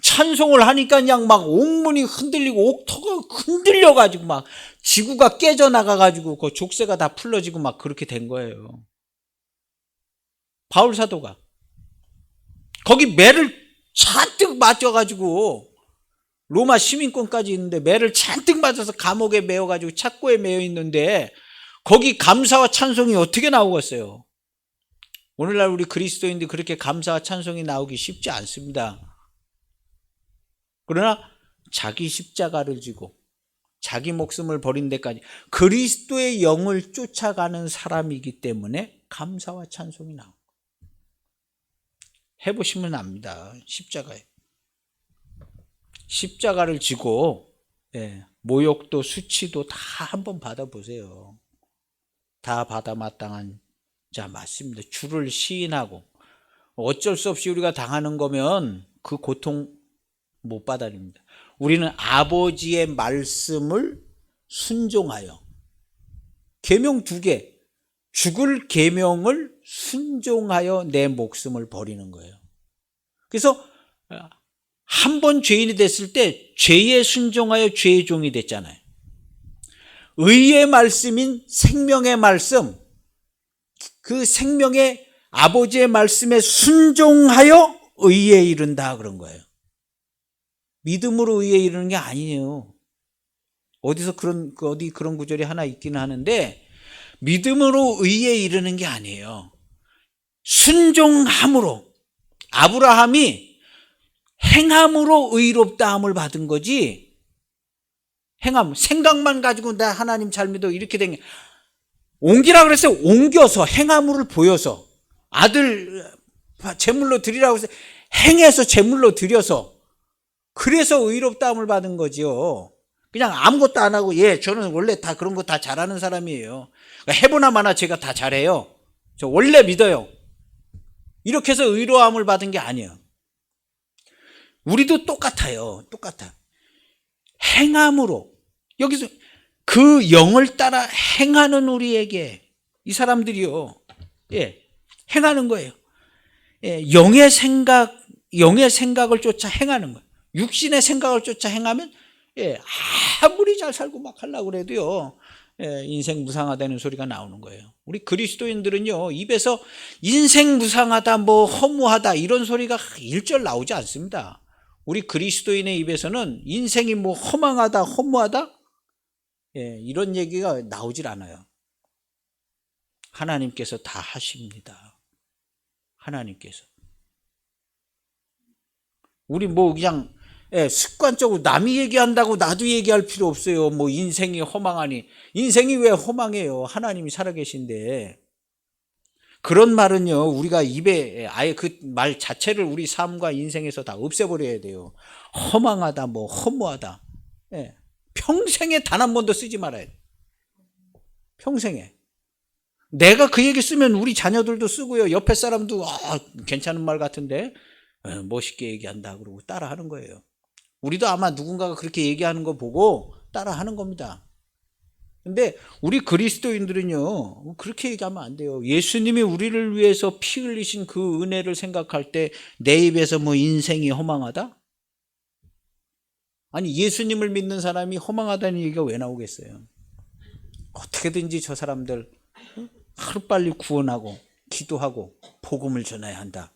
찬송을 하니까 그냥 막 옥문이 흔들리고 옥터가 흔들려가지고 막 지구가 깨져나가가지고 그 족쇄가 다 풀러지고 막 그렇게 된 거예요. 바울 사도가 거기 매를 잔뜩 맞아가지고 로마 시민권까지 있는데 매를 잔뜩 맞아서 감옥에 매여가지고 착고에 매여 있는데 거기 감사와 찬송이 어떻게 나오겠어요? 오늘날 우리 그리스도인들이 그렇게 감사와 찬송이 나오기 쉽지 않습니다. 그러나 자기 십자가를 지고 자기 목숨을 버린 데까지 그리스도의 영을 쫓아가는 사람이기 때문에 감사와 찬송이 나옵니다. 해보시면 압니다. 십자가를 지고 모욕도 수치도 다 한번 받아보세요. 다 받아 마땅한 자 맞습니다. 주를 시인하고 어쩔 수 없이 우리가 당하는 거면 그 고통 못 받아냅니다. 우리는 아버지의 말씀을 순종하여 계명 2개, 죽을 계명을 순종하여 내 목숨을 버리는 거예요. 그래서 한 번 죄인이 됐을 때 죄에 순종하여 죄의 종이 됐잖아요. 의의 말씀인 생명의 말씀, 그 생명의 아버지의 말씀에 순종하여 의에 이른다 그런 거예요. 믿음으로 의에 이르는 게 아니에요. 어디 그런 구절이 하나 있기는 하는데 믿음으로 의에 이르는 게 아니에요. 순종함으로, 아브라함이 행함으로 의롭다함을 받은 거지, 생각만 가지고 나 하나님 잘 믿어 이렇게 된 게, 옮기라 그랬어요. 옮겨서 행함을 보여서 아들 제물로 드리라고 해서 행해서 제물로 드려서 그래서 의롭다함을 받은 거지요. 그냥 아무것도 안 하고 저는 원래 다 그런 거 다 잘하는 사람이에요. 해보나 마나 제가 다 잘해요. 저 원래 믿어요. 이렇게 해서 의로함을 받은 게 아니에요. 우리도 똑같아요. 행함으로, 여기서 그 영을 따라 행하는 우리에게 이 사람들이요, 행하는 거예요. 영의 생각을 쫓아 행하는 거예요. 육신의 생각을 쫓아 행하면 아무리 잘 살고 막 하려고 그래도요, 인생 무상하다는 소리가 나오는 거예요. 우리 그리스도인들은요, 입에서 인생 무상하다, 뭐 허무하다 이런 소리가 일절 나오지 않습니다. 우리 그리스도인의 입에서는 인생이 뭐 허망하다, 허무하다 이런 얘기가 나오질 않아요. 하나님께서 다 하십니다. 하나님께서. 우리 뭐 그냥 습관적으로 남이 얘기한다고 나도 얘기할 필요 없어요. 뭐 인생이 허망하니. 인생이 왜 허망해요? 하나님이 살아계신데. 그런 말은요, 우리가 입에 아예 그 말 자체를 우리 삶과 인생에서 다 없애버려야 돼요. 허망하다, 뭐 허무하다. 평생에 단 한 번도 쓰지 말아야 돼. 평생에. 내가 그 얘기 쓰면 우리 자녀들도 쓰고요. 옆에 사람도 괜찮은 말 같은데 멋있게 얘기한다 그러고 따라하는 거예요. 우리도 아마 누군가가 그렇게 얘기하는 거 보고 따라하는 겁니다. 근데 우리 그리스도인들은요, 그렇게 얘기하면 안 돼요. 예수님이 우리를 위해서 피 흘리신 그 은혜를 생각할 때 내 입에서 뭐 인생이 허망하다? 아니, 예수님을 믿는 사람이 허망하다는 얘기가 왜 나오겠어요? 어떻게든지 저 사람들 하루빨리 구원하고 기도하고 복음을 전해야 한다.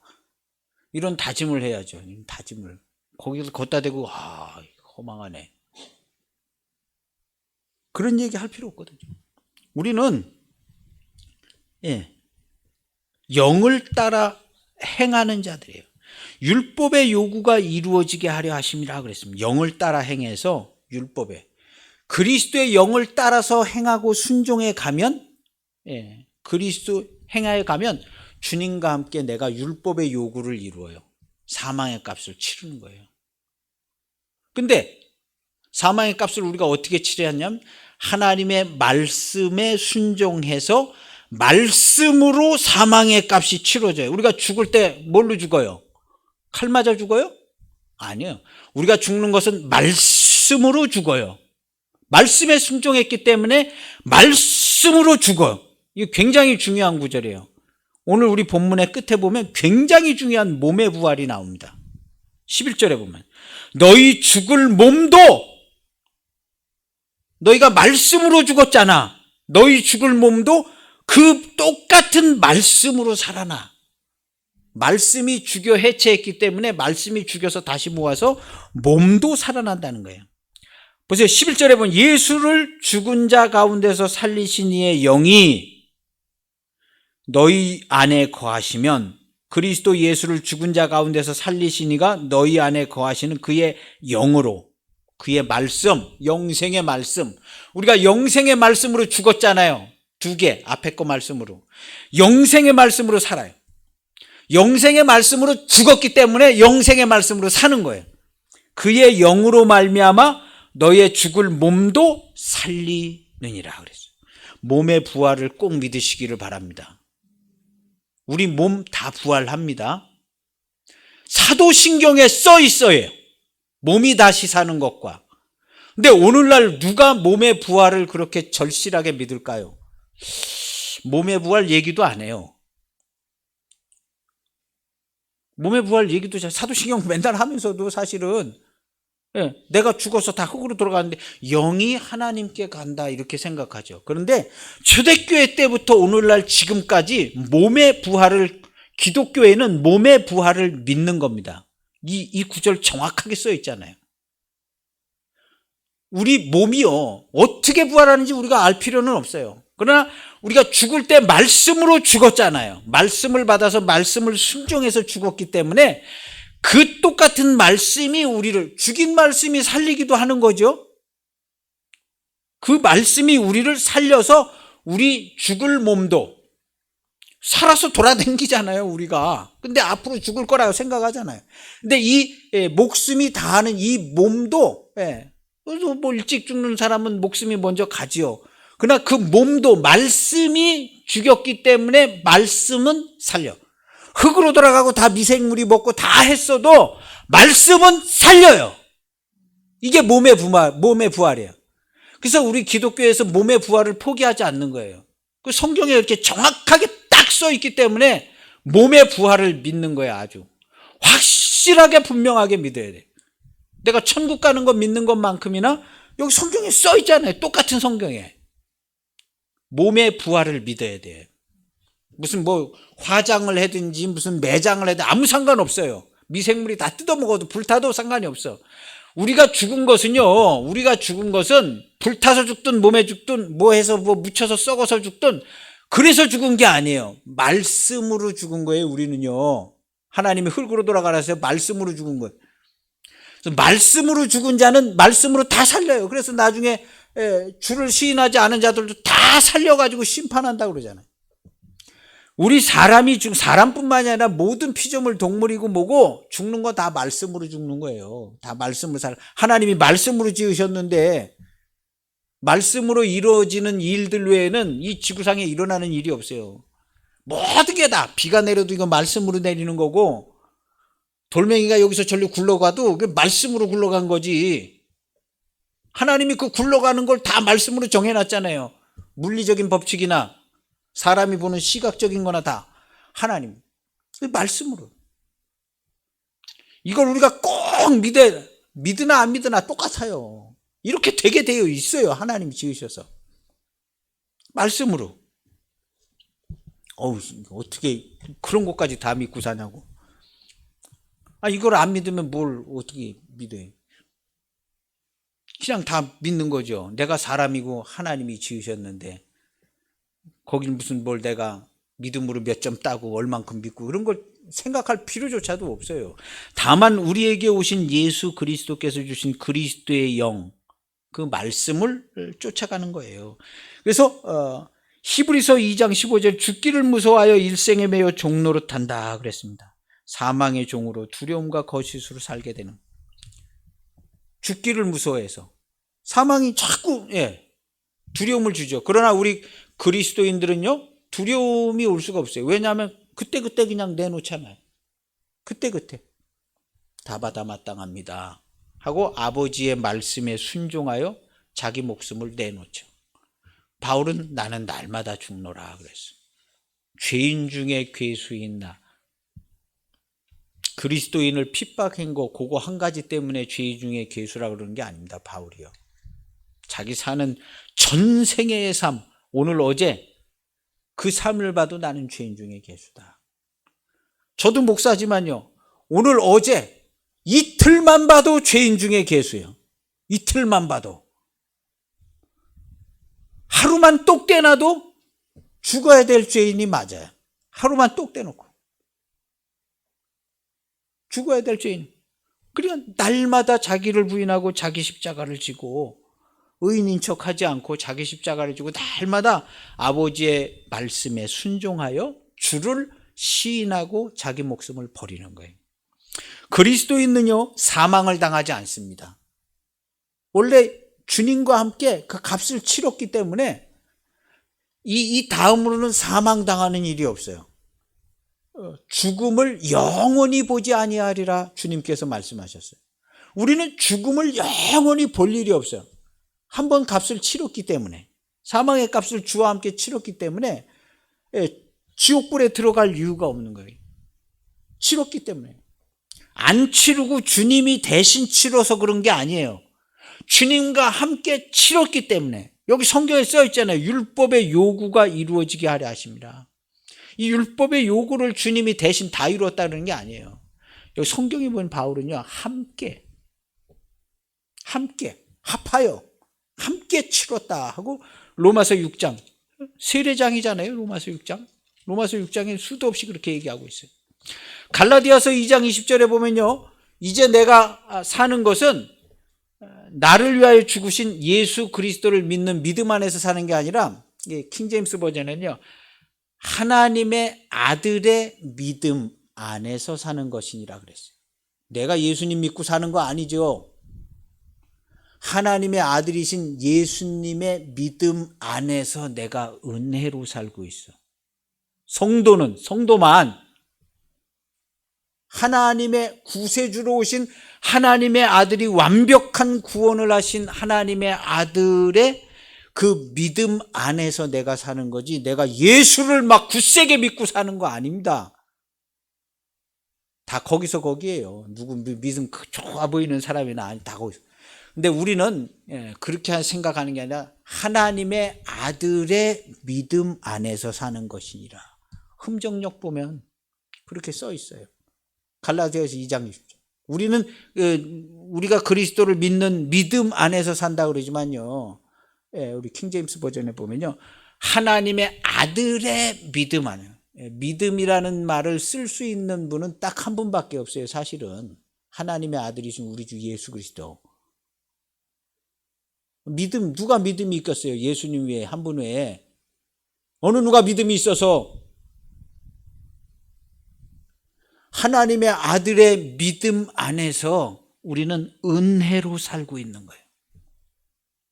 이런 다짐을 해야죠. 다짐을. 거기서 걷다 대고 허망하네. 그런 얘기 할 필요 없거든요. 우리는 영을 따라 행하는 자들이에요. 율법의 요구가 이루어지게 하려 하심이라 그랬습니다. 영을 따라 행해서 율법에 그리스도의 영을 따라서 행하고 순종해 가면 그리스도 행하여 가면 주님과 함께 내가 율법의 요구를 이루어요. 사망의 값을 치르는 거예요. 근데 사망의 값을 우리가 어떻게 치러야 하냐면 하나님의 말씀에 순종해서 말씀으로 사망의 값이 치러져요. 우리가 죽을 때 뭘로 죽어요? 칼 맞아 죽어요? 아니요. 우리가 죽는 것은 말씀으로 죽어요. 말씀에 순종했기 때문에 말씀으로 죽어요. 이거 굉장히 중요한 구절이에요. 오늘 우리 본문의 끝에 보면 굉장히 중요한 몸의 부활이 나옵니다. 11절에 보면 너희 죽을 몸도 너희가 말씀으로 죽었잖아. 너희 죽을 몸도 그 똑같은 말씀으로 살아나. 말씀이 죽여 해체했기 때문에 말씀이 죽여서 다시 모아서 몸도 살아난다는 거예요. 보세요. 11절에 보면 예수를 죽은 자 가운데서 살리신 이의 영이 너희 안에 거하시면 그리스도 예수를 죽은 자 가운데서 살리신 이가 너희 안에 거하시는 그의 영으로 그의 말씀, 영생의 말씀. 우리가 영생의 말씀으로 죽었잖아요. 두 개, 앞에 거 말씀으로. 영생의 말씀으로 살아요. 영생의 말씀으로 죽었기 때문에 영생의 말씀으로 사는 거예요. 그의 영으로 말미암아 너의 죽을 몸도 살리느니라 그랬어요. 몸의 부활을 꼭 믿으시기를 바랍니다. 우리 몸 다 부활합니다. 사도신경에 써 있어요. 몸이 다시 사는 것과. 근데 오늘날 누가 몸의 부활을 그렇게 절실하게 믿을까요? 몸의 부활 얘기도 안 해요. 몸의 부활 얘기도 사도신경 맨날 하면서도 사실은 내가 죽어서 다 흙으로 돌아가는데 영이 하나님께 간다 이렇게 생각하죠. 그런데 초대교회 때부터 오늘날 지금까지 몸의 부활을, 기독교회는 몸의 부활을 믿는 겁니다. 이 구절 정확하게 써 있잖아요. 우리 몸이요 어떻게 부활하는지 우리가 알 필요는 없어요. 그러나 우리가 죽을 때 말씀으로 죽었잖아요. 말씀을 받아서 말씀을 순종해서 죽었기 때문에 그 똑같은 말씀이 우리를, 죽인 말씀이 살리기도 하는 거죠. 그 말씀이 우리를 살려서 우리 죽을 몸도 살아서 돌아다니잖아요, 우리가. 근데 앞으로 죽을 거라고 생각하잖아요. 근데 이 목숨이 다하는 이 몸도, 뭐 일찍 죽는 사람은 목숨이 먼저 가지요. 그러나 그 몸도 말씀이 죽였기 때문에 말씀은 살려. 흙으로 돌아가고 다 미생물이 먹고 다 했어도 말씀은 살려요. 이게 몸의 부활이에요. 그래서 우리 기독교에서 몸의 부활을 포기하지 않는 거예요. 그 성경에 이렇게 정확하게 딱 써 있기 때문에 몸의 부활을 믿는 거예요. 아주 확실하게 분명하게 믿어야 돼. 내가 천국 가는 거 믿는 것만큼이나 여기 성경에 써 있잖아요. 똑같은 성경에. 몸의 부활을 믿어야 돼요. 무슨 뭐 화장을 하든지 무슨 매장을 하든 아무 상관없어요. 미생물이 다 뜯어먹어도 불타도 상관이 없어. 우리가 죽은 것은 불타서 죽든 몸에 죽든 뭐 해서 뭐 묻혀서 썩어서 죽든 그래서 죽은 게 아니에요. 말씀으로 죽은 거예요. 우리는요. 하나님이 흙으로 돌아가라서 말씀으로 죽은 거예요. 그래서 말씀으로 죽은 자는 말씀으로 다 살려요. 그래서 나중에 주를 시인하지 않은 자들도 다 살려가지고 심판한다고 그러잖아요. 우리 사람뿐만이 아니라 모든 피조물, 동물이고 뭐고 죽는 거 다 말씀으로 죽는 거예요. 다 말씀으로 하나님이 말씀으로 지으셨는데 말씀으로 이루어지는 일들 외에는 이 지구상에 일어나는 일이 없어요. 모든 게 다 비가 내려도 이거 말씀으로 내리는 거고 돌멩이가 여기서 저리 굴러가도 그 말씀으로 굴러간 거지. 하나님이 그 굴러가는 걸 다 말씀으로 정해놨잖아요. 물리적인 법칙이나 사람이 보는 시각적인 거나 다 하나님 말씀으로. 이걸 우리가 꼭 믿으나 안 믿으나 똑같아요. 이렇게 되게 되어 있어요. 하나님이 지으셔서. 말씀으로. 어떻게 그런 것까지 다 믿고 사냐고. 이걸 안 믿으면 뭘 어떻게 믿어요? 그냥 다 믿는 거죠. 내가 사람이고 하나님이 지으셨는데 거길 무슨 뭘 내가 믿음으로 몇 점 따고 얼만큼 믿고 그런 걸 생각할 필요조차도 없어요. 다만 우리에게 오신 예수 그리스도께서 주신 그리스도의 영, 그 말씀을 쫓아가는 거예요. 그래서 히브리서 2장 15절 죽기를 무서워하여 일생에 매여 종노릇한다 그랬습니다. 사망의 종으로 두려움과 거짓으로 살게 되는, 죽기를 무서워해서 사망이 자꾸 두려움을 주죠. 그러나 우리 그리스도인들은요 두려움이 올 수가 없어요. 왜냐하면 그때그때 그냥 내놓잖아요. 그때그때 다 받아 마땅합니다 하고 아버지의 말씀에 순종하여 자기 목숨을 내놓죠. 바울은 나는 날마다 죽노라 그랬어. 죄인 중에 괴수인 나. 그리스도인을 핍박한 거 그거 한 가지 때문에 죄인 중에 괴수라 그러는 게 아닙니다. 바울이요. 자기 사는 전생애의 삶, 오늘 어제 그 삶을 봐도 나는 죄인 중에 괴수다. 저도 목사지만요. 오늘 어제 이틀만 봐도 죄인 중에 괴수예요. 이틀만 봐도. 하루만 똑 떼놔도 죽어야 될 죄인이 맞아요. 하루만 똑 떼놓고. 죽어야 될 죄인. 그러니까 날마다 자기를 부인하고 자기 십자가를 지고 의인인 척하지 않고 자기 십자가를 지고 날마다 아버지의 말씀에 순종하여 주를 시인하고 자기 목숨을 버리는 거예요. 그리스도인은요 사망을 당하지 않습니다. 원래 주님과 함께 그 값을 치렀기 때문에 이 다음으로는 사망당하는 일이 없어요. 죽음을 영원히 보지 아니하리라 주님께서 말씀하셨어요. 우리는 죽음을 영원히 볼 일이 없어요. 한번 값을 치렀기 때문에, 사망의 값을 주와 함께 치렀기 때문에 지옥불에 들어갈 이유가 없는 거예요. 치렀기 때문에. 안 치르고 주님이 대신 치러서 그런 게 아니에요. 주님과 함께 치렀기 때문에. 여기 성경에 써 있잖아요. 율법의 요구가 이루어지게 하려 하십니다. 이 율법의 요구를 주님이 대신 다 이루었다는 게 아니에요. 여기 성경에 보면 바울은요 함께 합하여 함께 치렀다 하고 로마서 6장 세례장이잖아요. 로마서 6장에 수도 없이 그렇게 얘기하고 있어요. 갈라디아서 2장 20절에 보면요 이제 내가 사는 것은 나를 위하여 죽으신 예수 그리스도를 믿는 믿음 안에서 사는 게 아니라 킹제임스 버전은요 하나님의 아들의 믿음 안에서 사는 것이니라 그랬어요. 내가 예수님 믿고 사는 거 아니죠. 하나님의 아들이신 예수님의 믿음 안에서 내가 은혜로 살고 있어. 성도만 하나님의 구세주로 오신 하나님의 아들이 완벽한 구원을 하신 하나님의 아들의 그 믿음 안에서 내가 사는 거지, 내가 예수를 막 굳세게 믿고 사는 거 아닙니다. 다 거기서 거기에요. 누구 믿음 좋아 보이는 사람이나 다 거기서. 근데 우리는 그렇게 생각하는 게 아니라 하나님의 아들의 믿음 안에서 사는 것이니라. 흠정력 보면 그렇게 써 있어요. 갈라디아서 2장 20절. 우리는 우리가 그리스도를 믿는 믿음 안에서 산다 그러지만요. 우리 킹제임스 버전에 보면요. 하나님의 아들의 믿음 안에. 믿음이라는 말을 쓸 수 있는 분은 딱 한 분밖에 없어요. 사실은 하나님의 아들이신 우리 주 예수 그리스도. 믿음, 누가 믿음이 있겠어요? 예수님 외에, 한 분 외에. 어느 누가 믿음이 있어서 하나님의 아들의 믿음 안에서 우리는 은혜로 살고 있는 거예요.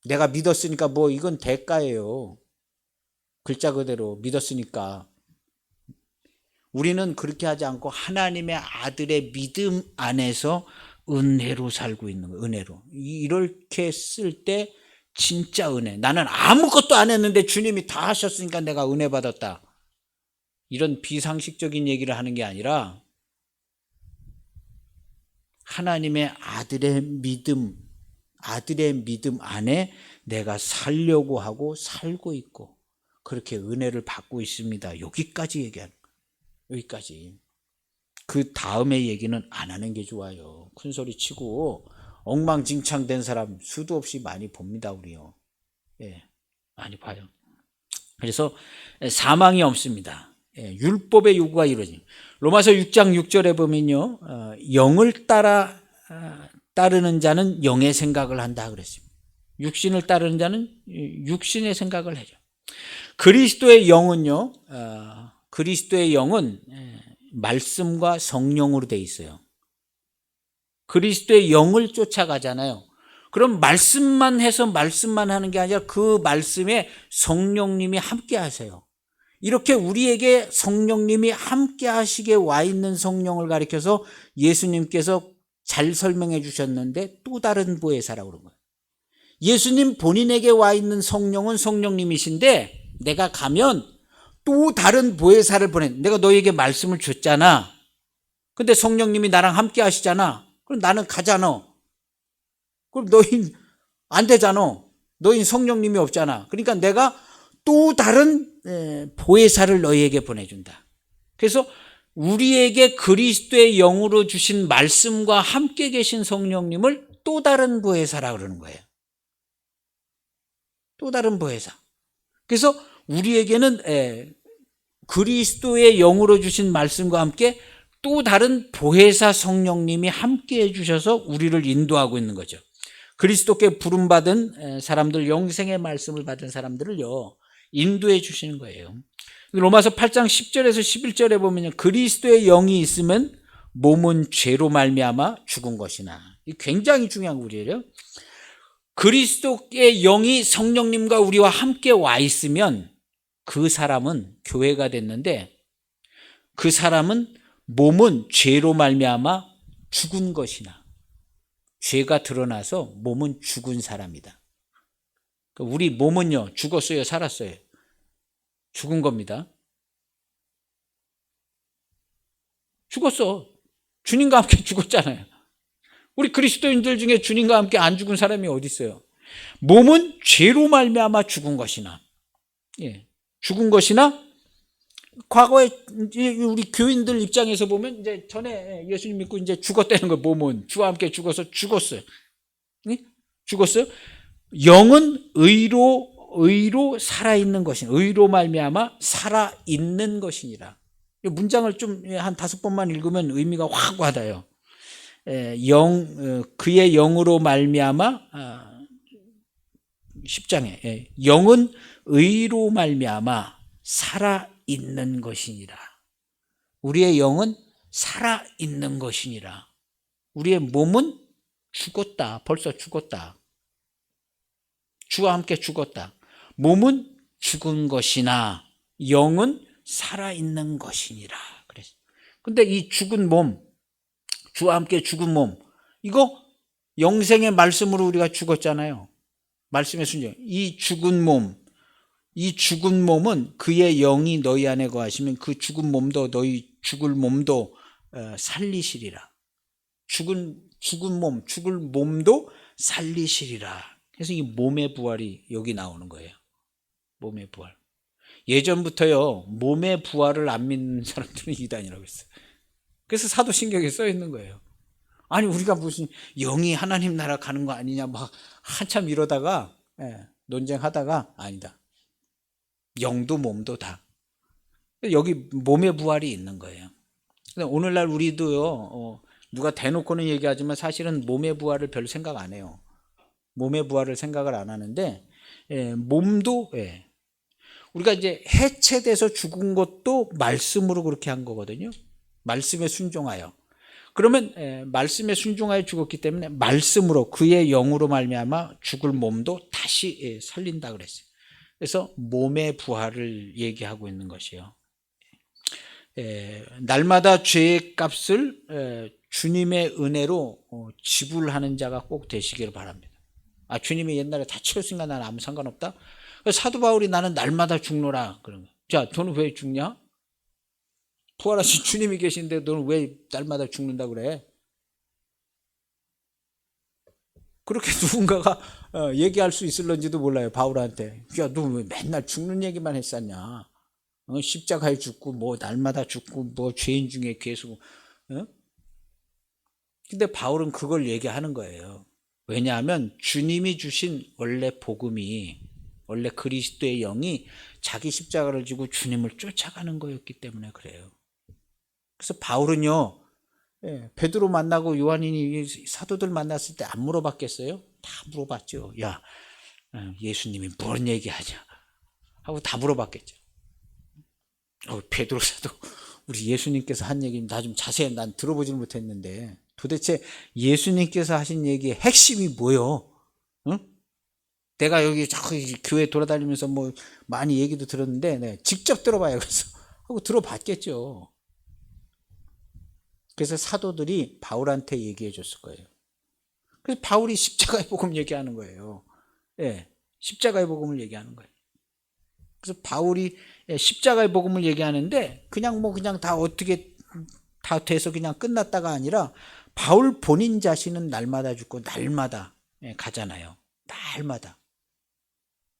내가 믿었으니까 뭐 이건 대가예요. 글자 그대로 믿었으니까. 우리는 그렇게 하지 않고 하나님의 아들의 믿음 안에서 은혜로 살고 있는 거예요. 은혜로. 이렇게 쓸 때 진짜 은혜. 나는 아무것도 안 했는데 주님이 다 하셨으니까 내가 은혜 받았다. 이런 비상식적인 얘기를 하는 게 아니라 하나님의 아들의 믿음 안에 내가 살려고 하고 살고 있고, 그렇게 은혜를 받고 있습니다. 여기까지 얘기하는 거예요. 여기까지. 그 다음에 얘기는 안 하는 게 좋아요. 큰 소리 치고 엉망진창된 사람 수도 없이 많이 봅니다, 우리요. 예, 많이 봐요. 그래서 사망이 없습니다. 예, 율법의 요구가 이루어집니다. 로마서 6장 6절에 보면요, 영을 따르는 자는 영의 생각을 한다 그랬습니다. 육신을 따르는 자는 육신의 생각을 하죠. 그리스도의 영은요, 그리스도의 영은 말씀과 성령으로 돼 있어요. 그리스도의 영을 쫓아가잖아요. 그럼 말씀만 해서 말씀만 하는 게 아니라 그 말씀에 성령님이 함께 하세요. 이렇게 우리에게 성령님이 함께 하시게 와 있는 성령을 가리켜서 예수님께서 잘 설명해 주셨는데 또 다른 보혜사라고 그런 거예요. 예수님 본인에게 와 있는 성령은 성령님이신데 내가 가면 또 다른 보혜사를 보내. 내가 너에게 말씀을 줬잖아. 근데 성령님이 나랑 함께 하시잖아. 그럼 나는 가잖아. 그럼 너희 안 되잖아. 너희 성령님이 없잖아. 그러니까 내가 또 다른 보혜사를 너희에게 보내준다. 그래서 우리에게 그리스도의 영으로 주신 말씀과 함께 계신 성령님을 또 다른 보혜사라고 그러는 거예요. 또 다른 보혜사. 그래서 우리에게는 그리스도의 영으로 주신 말씀과 함께 또 다른 보혜사 성령님이 함께 해주셔서 우리를 인도하고 있는 거죠. 그리스도께 부름받은 사람들, 영생의 말씀을 받은 사람들을요, 인도해 주시는 거예요. 로마서 8장 10절에서 11절에 보면 그리스도의 영이 있으면 몸은 죄로 말미암아 죽은 것이나. 이 굉장히 중요한 구절이에요. 그리스도의 영이 성령님과 우리와 함께 와 있으면 그 사람은 교회가 됐는데 그 사람은 몸은 죄로 말미암아 죽은 것이나. 죄가 드러나서 몸은 죽은 사람이다. 우리 몸은요, 죽었어요, 살았어요? 죽은 겁니다. 죽었어. 주님과 함께 죽었잖아요. 우리 그리스도인들 중에 주님과 함께 안 죽은 사람이 어디 있어요? 몸은 죄로 말미암아 죽은 것이나, 예, 죽은 것이나, 과거에 우리 교인들 입장에서 보면 이제 전에 예수님 믿고 이제 죽었다는 거예요. 몸은 주와 함께 죽어서 죽었어요. 예? 죽었어요. 영은 의로 살아있는 것이니, 의로 말미암아 살아있는 것이니라. 이 문장을 좀 한 5번만 읽으면 의미가 확 와닿아요. 그의 영으로 말미암아 10장에 영은 의로 말미암아 살아있는 것이니라. 우리의 영은 살아있는 것이니라. 우리의 몸은 죽었다. 벌써 죽었다. 주와 함께 죽었다. 몸은 죽은 것이나 영은 살아있는 것이니라. 그랬어요. 근데 이 죽은 몸, 주와 함께 죽은 몸, 이거 영생의 말씀으로 우리가 죽었잖아요. 말씀의 순종. 이 죽은 몸은 그의 영이 너희 안에 거하시면 그 죽은 몸도 너희 죽을 몸도 살리시리라. 죽을 몸도 살리시리라. 그래서 이 몸의 부활이 여기 나오는 거예요. 몸의 부활. 예전부터요, 몸의 부활을 안 믿는 사람들은 이단이라고 했어요. 그래서 사도신경에 써 있는 거예요. 아니, 우리가 무슨 영이 하나님 나라 가는 거 아니냐, 막 한참 이러다가, 논쟁하다가, 아니다. 영도 몸도 다. 여기 몸의 부활이 있는 거예요. 오늘날 우리도요, 누가 대놓고는 얘기하지만 사실은 몸의 부활을 별 생각 안 해요. 몸의 부활을 생각을 안 하는데, 몸도, 우리가 이제 해체돼서 죽은 것도 말씀으로 그렇게 한 거거든요. 말씀에 순종하여. 그러면 말씀에 순종하여 죽었기 때문에 말씀으로 그의 영으로 말미암아 죽을 몸도 다시 살린다 그랬어요. 그래서 몸의 부활을 얘기하고 있는 것이요. 날마다 죄의 값을 주님의 은혜로 지불하는 자가 꼭 되시기를 바랍니다. 아, 주님이 옛날에 다 치렀으니까 나는 아무 상관없다? 사도 바울이 나는 날마다 죽노라. 그런 거. 자, 너는 왜 죽냐? 부활하신 주님이 계신데 너는 왜 날마다 죽는다 그래? 그렇게 누군가가 얘기할 수 있을런지도 몰라요. 바울한테. 야, 너 왜 맨날 죽는 얘기만 했었냐? 십자가에 죽고 뭐 날마다 죽고 뭐 죄인 중에 계속. 근데 바울은 그걸 얘기하는 거예요. 왜냐하면 주님이 주신 원래 복음이, 원래 그리스도의 영이 자기 십자가를 지고 주님을 쫓아가는 거였기 때문에 그래요. 그래서 바울은요, 베드로 만나고 요한이 사도들 만났을 때 안 물어봤겠어요? 다 물어봤죠. 야, 예수님이 뭔 얘기하냐 하고 다 물어봤겠죠. 베드로 사도 우리 예수님께서 한 얘기 나 좀 자세히 난 들어보지는 못했는데 도대체 예수님께서 하신 얘기의 핵심이 뭐요? 응? 내가 여기 자꾸 교회 돌아다니면서 뭐 많이 얘기도 들었는데 직접 들어봐요. 그래서 하고 들어봤겠죠. 그래서 사도들이 바울한테 얘기해 줬을 거예요. 그래서 바울이 십자가의 복음 얘기하는 거예요. 예, 십자가의 복음을 얘기하는 거예요. 그래서 바울이 십자가의 복음을 얘기하는데 그냥 다 어떻게 다 돼서 그냥 끝났다가 아니라 바울 본인 자신은 날마다 죽고 날마다 가잖아요. 날마다.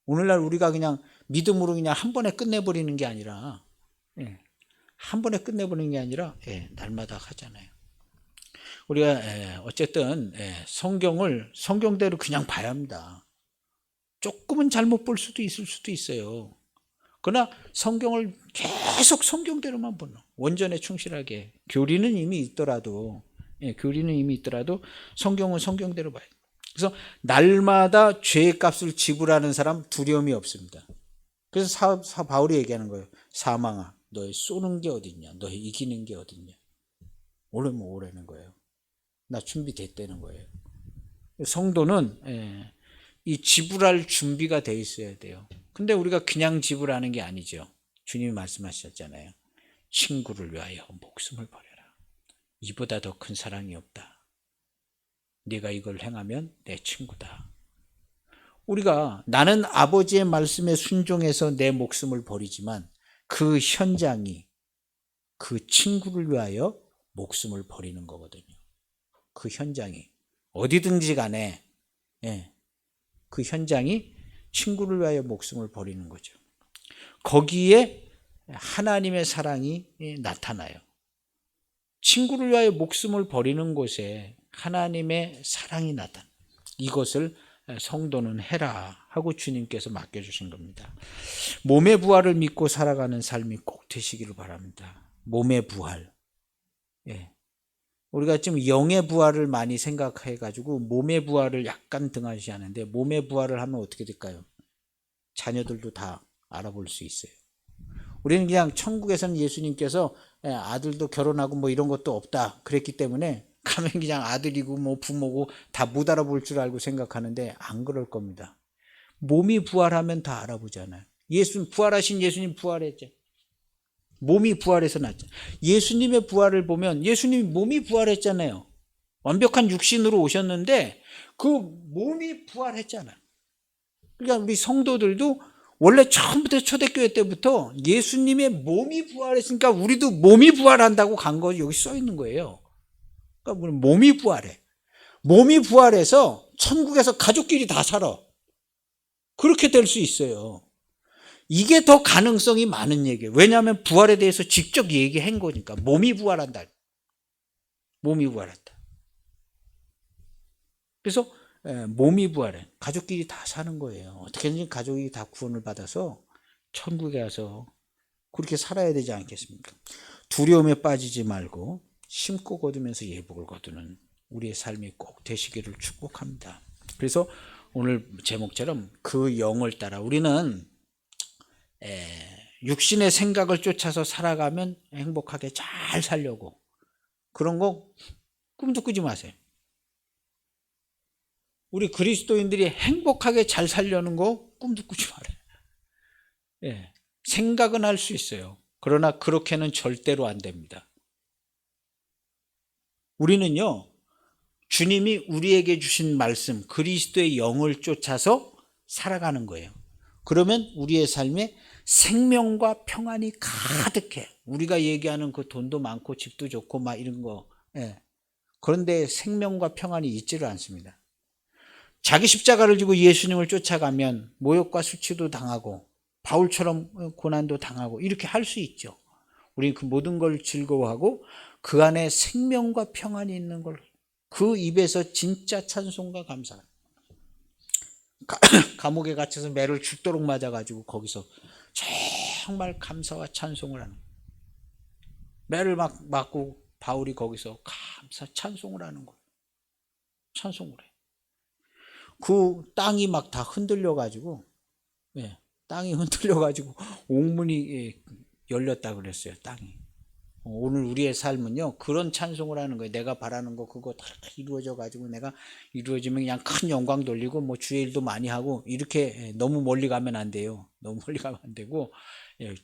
오늘날 우리가 그냥 믿음으로 그냥 한 번에 끝내버리는 게 아니라 한 번에 끝내버리는 게 아니라 날마다 하잖아요. 우리가 어쨌든 성경을 성경대로 그냥 봐야 합니다. 조금은 잘못 볼 수도 있을 수도 있어요. 그러나 성경을 계속 성경대로만 보는, 원전에 충실하게, 교리는 이미 있더라도 성경은 성경대로 봐야 돼요. 그래서 날마다 죄의 값을 지불하는 사람 두려움이 없습니다. 그래서 바울이 얘기하는 거예요. 사망아, 너의 쏘는 게 어딨냐? 너의 이기는 게 어딨냐? 오래면 오래는 거예요. 나 준비됐다는 거예요. 성도는 이 지불할 준비가 돼 있어야 돼요. 근데 우리가 그냥 지불하는 게 아니죠. 주님이 말씀하셨잖아요. 친구를 위하여 목숨을 버려라. 이보다 더 큰 사랑이 없다. 네가 이걸 행하면 내 친구다. 우리가 나는 아버지의 말씀에 순종해서 내 목숨을 버리지만 그 현장이 그 친구를 위하여 목숨을 버리는 거거든요. 그 현장이 어디든지 간에 그 현장이 친구를 위하여 목숨을 버리는 거죠. 거기에 하나님의 사랑이 나타나요. 친구를 위하여 목숨을 버리는 곳에 하나님의 사랑이 나타나. 이것을 성도는 해라 하고 주님께서 맡겨주신 겁니다. 몸의 부활을 믿고 살아가는 삶이 꼭 되시기를 바랍니다. 몸의 부활. 우리가 지금 영의 부활을 많이 생각해가지고 몸의 부활을 약간 등한시하는데 몸의 부활을 하면 어떻게 될까요? 자녀들도 다 알아볼 수 있어요. 우리는 그냥 천국에서는 예수님께서 아들도 결혼하고 뭐 이런 것도 없다 그랬기 때문에 가면 그냥 아들이고 뭐 부모고 다 못 알아볼 줄 알고 생각하는데 안 그럴 겁니다. 몸이 부활하면 다 알아보잖아요. 부활하신 예수님 부활했죠. 몸이 부활해서 났죠. 예수님의 부활을 보면 예수님이 몸이 부활했잖아요. 완벽한 육신으로 오셨는데 그 몸이 부활했잖아요. 그러니까 우리 성도들도 원래 처음부터 초대교회 때부터 예수님의 몸이 부활했으니까 우리도 몸이 부활한다고 간 거 여기 써 있는 거예요. 그러니까 몸이 부활해. 몸이 부활해서 천국에서 가족끼리 다 살아. 그렇게 될 수 있어요. 이게 더 가능성이 많은 얘기예요. 왜냐하면 부활에 대해서 직접 얘기한 거니까. 몸이 부활한다. 몸이 부활한다. 그래서 몸이 부활해. 가족끼리 다 사는 거예요. 어떻게든지 가족이 다 구원을 받아서 천국에 가서 그렇게 살아야 되지 않겠습니까? 두려움에 빠지지 말고 심고 거두면서 예복을 거두는 우리의 삶이 꼭 되시기를 축복합니다. 그래서 오늘 제목처럼 그 영을 따라 우리는 육신의 생각을 쫓아서 살아가면 행복하게 잘 살려고 그런 거 꿈도 꾸지 마세요. 우리 그리스도인들이 행복하게 잘 살려는 거 꿈도 꾸지 말아요. 생각은 할 수 있어요. 그러나 그렇게는 절대로 안 됩니다. 우리는요, 주님이 우리에게 주신 말씀, 그리스도의 영을 쫓아서 살아가는 거예요. 그러면 우리의 삶에 생명과 평안이 가득해. 우리가 얘기하는 그 돈도 많고 집도 좋고 막 이런 거. 그런데 생명과 평안이 있지를 않습니다. 자기 십자가를 지고 예수님을 쫓아가면 모욕과 수치도 당하고 바울처럼 고난도 당하고 이렇게 할 수 있죠. 우리는 그 모든 걸 즐거워하고 그 안에 생명과 평안이 있는 걸, 그 입에서 진짜 찬송과 감사. 감옥에 갇혀서 매를 죽도록 맞아가지고 거기서 정말 감사와 찬송을 하는, 매를 막 맞고 바울이 거기서 감사 찬송을 하는 거예요. 찬송을 해. 그 땅이 막 다 흔들려가지고, 예, 땅이 흔들려가지고 옥문이 열렸다 그랬어요. 땅이. 오늘 우리의 삶은요, 그런 찬송을 하는 거예요. 내가 바라는 거 그거 다 이루어져 가지고, 내가 이루어지면 그냥 큰 영광 돌리고 뭐 주의 일도 많이 하고, 이렇게 너무 멀리 가면 안 돼요. 너무 멀리 가면 안 되고,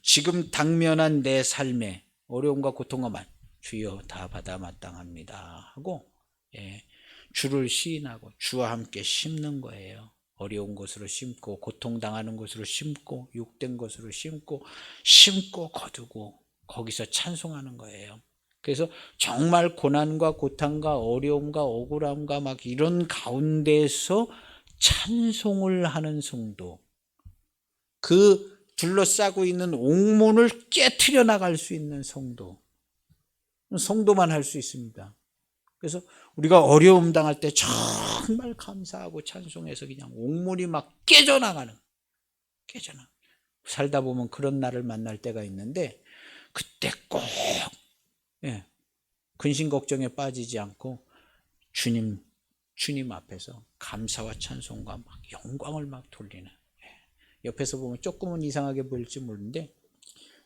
지금 당면한 내 삶에 어려움과 고통과 주여 다 받아 마땅합니다 하고, 주를 시인하고 주와 함께 심는 거예요. 어려운 것으로 심고, 고통당하는 것으로 심고, 욕된 것으로 심고 거두고 거기서 찬송하는 거예요. 그래서 정말 고난과 고통과 어려움과 억울함과 막 이런 가운데서 찬송을 하는 성도, 그 둘러싸고 있는 옥문을 깨트려 나갈 수 있는 성도만 할 수 있습니다. 그래서 우리가 어려움 당할 때 정말 감사하고 찬송해서 그냥 옥문이 막 깨져나가는. 살다 보면 그런 날을 만날 때가 있는데, 그때 꼭 근심 걱정에 빠지지 않고 주님 앞에서 감사와 찬송과 막 영광을 막 돌리는, 옆에서 보면 조금은 이상하게 보일지 모르는데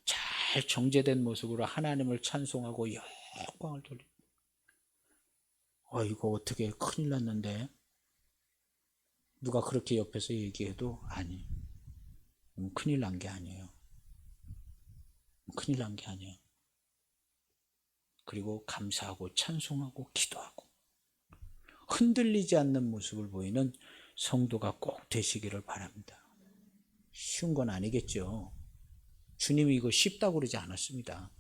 잘 정제된 모습으로 하나님을 찬송하고 영광을 돌리는, 이거 어떻게 큰일 났는데, 누가 그렇게 옆에서 얘기해도 아니, 큰일 난 게 아니에요. 큰일 난 게 아니에요. 그리고 감사하고 찬송하고 기도하고 흔들리지 않는 모습을 보이는 성도가 꼭 되시기를 바랍니다. 쉬운 건 아니겠죠. 주님이 이거 쉽다고 그러지 않았습니다.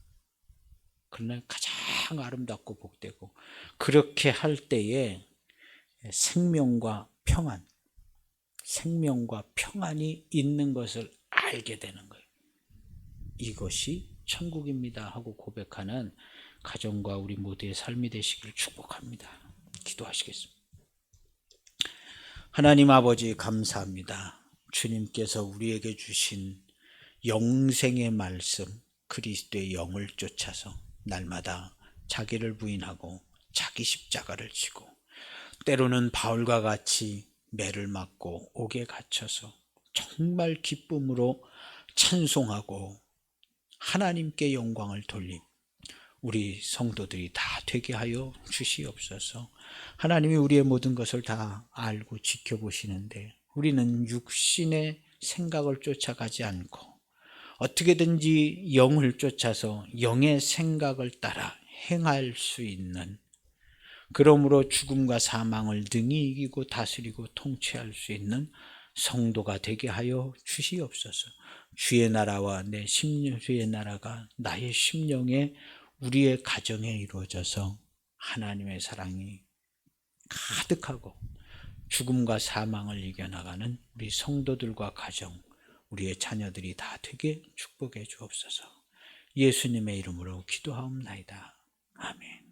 그러나 가장 아름답고 복되고, 그렇게 할 때에 생명과 평안이 있는 것을 알게 되는 거예요. 이것이 천국입니다 하고 고백하는 가정과 우리 모두의 삶이 되시기를 축복합니다. 기도하시겠습니다. 하나님 아버지, 감사합니다. 주님께서 우리에게 주신 영생의 말씀, 그리스도의 영을 쫓아서 날마다 자기를 부인하고 자기 십자가를 지고, 때로는 바울과 같이 매를 맞고 옥에 갇혀서 정말 기쁨으로 찬송하고 하나님께 영광을 돌림, 우리 성도들이 다 되게 하여 주시옵소서. 하나님이 우리의 모든 것을 다 알고 지켜보시는데, 우리는 육신의 생각을 쫓아가지 않고 어떻게든지 영을 쫓아서 영의 생각을 따라 행할 수 있는, 그러므로 죽음과 사망을 능히 이기고 다스리고 통치할 수 있는 성도가 되게 하여 주시옵소서. 주의 나라와 내 심령의 나라가 나의 심령에, 우리의 가정에 이루어져서 하나님의 사랑이 가득하고 죽음과 사망을 이겨나가는 우리 성도들과 가정, 우리의 자녀들이 다 되게 축복해 주옵소서. 예수님의 이름으로 기도하옵나이다. 아멘.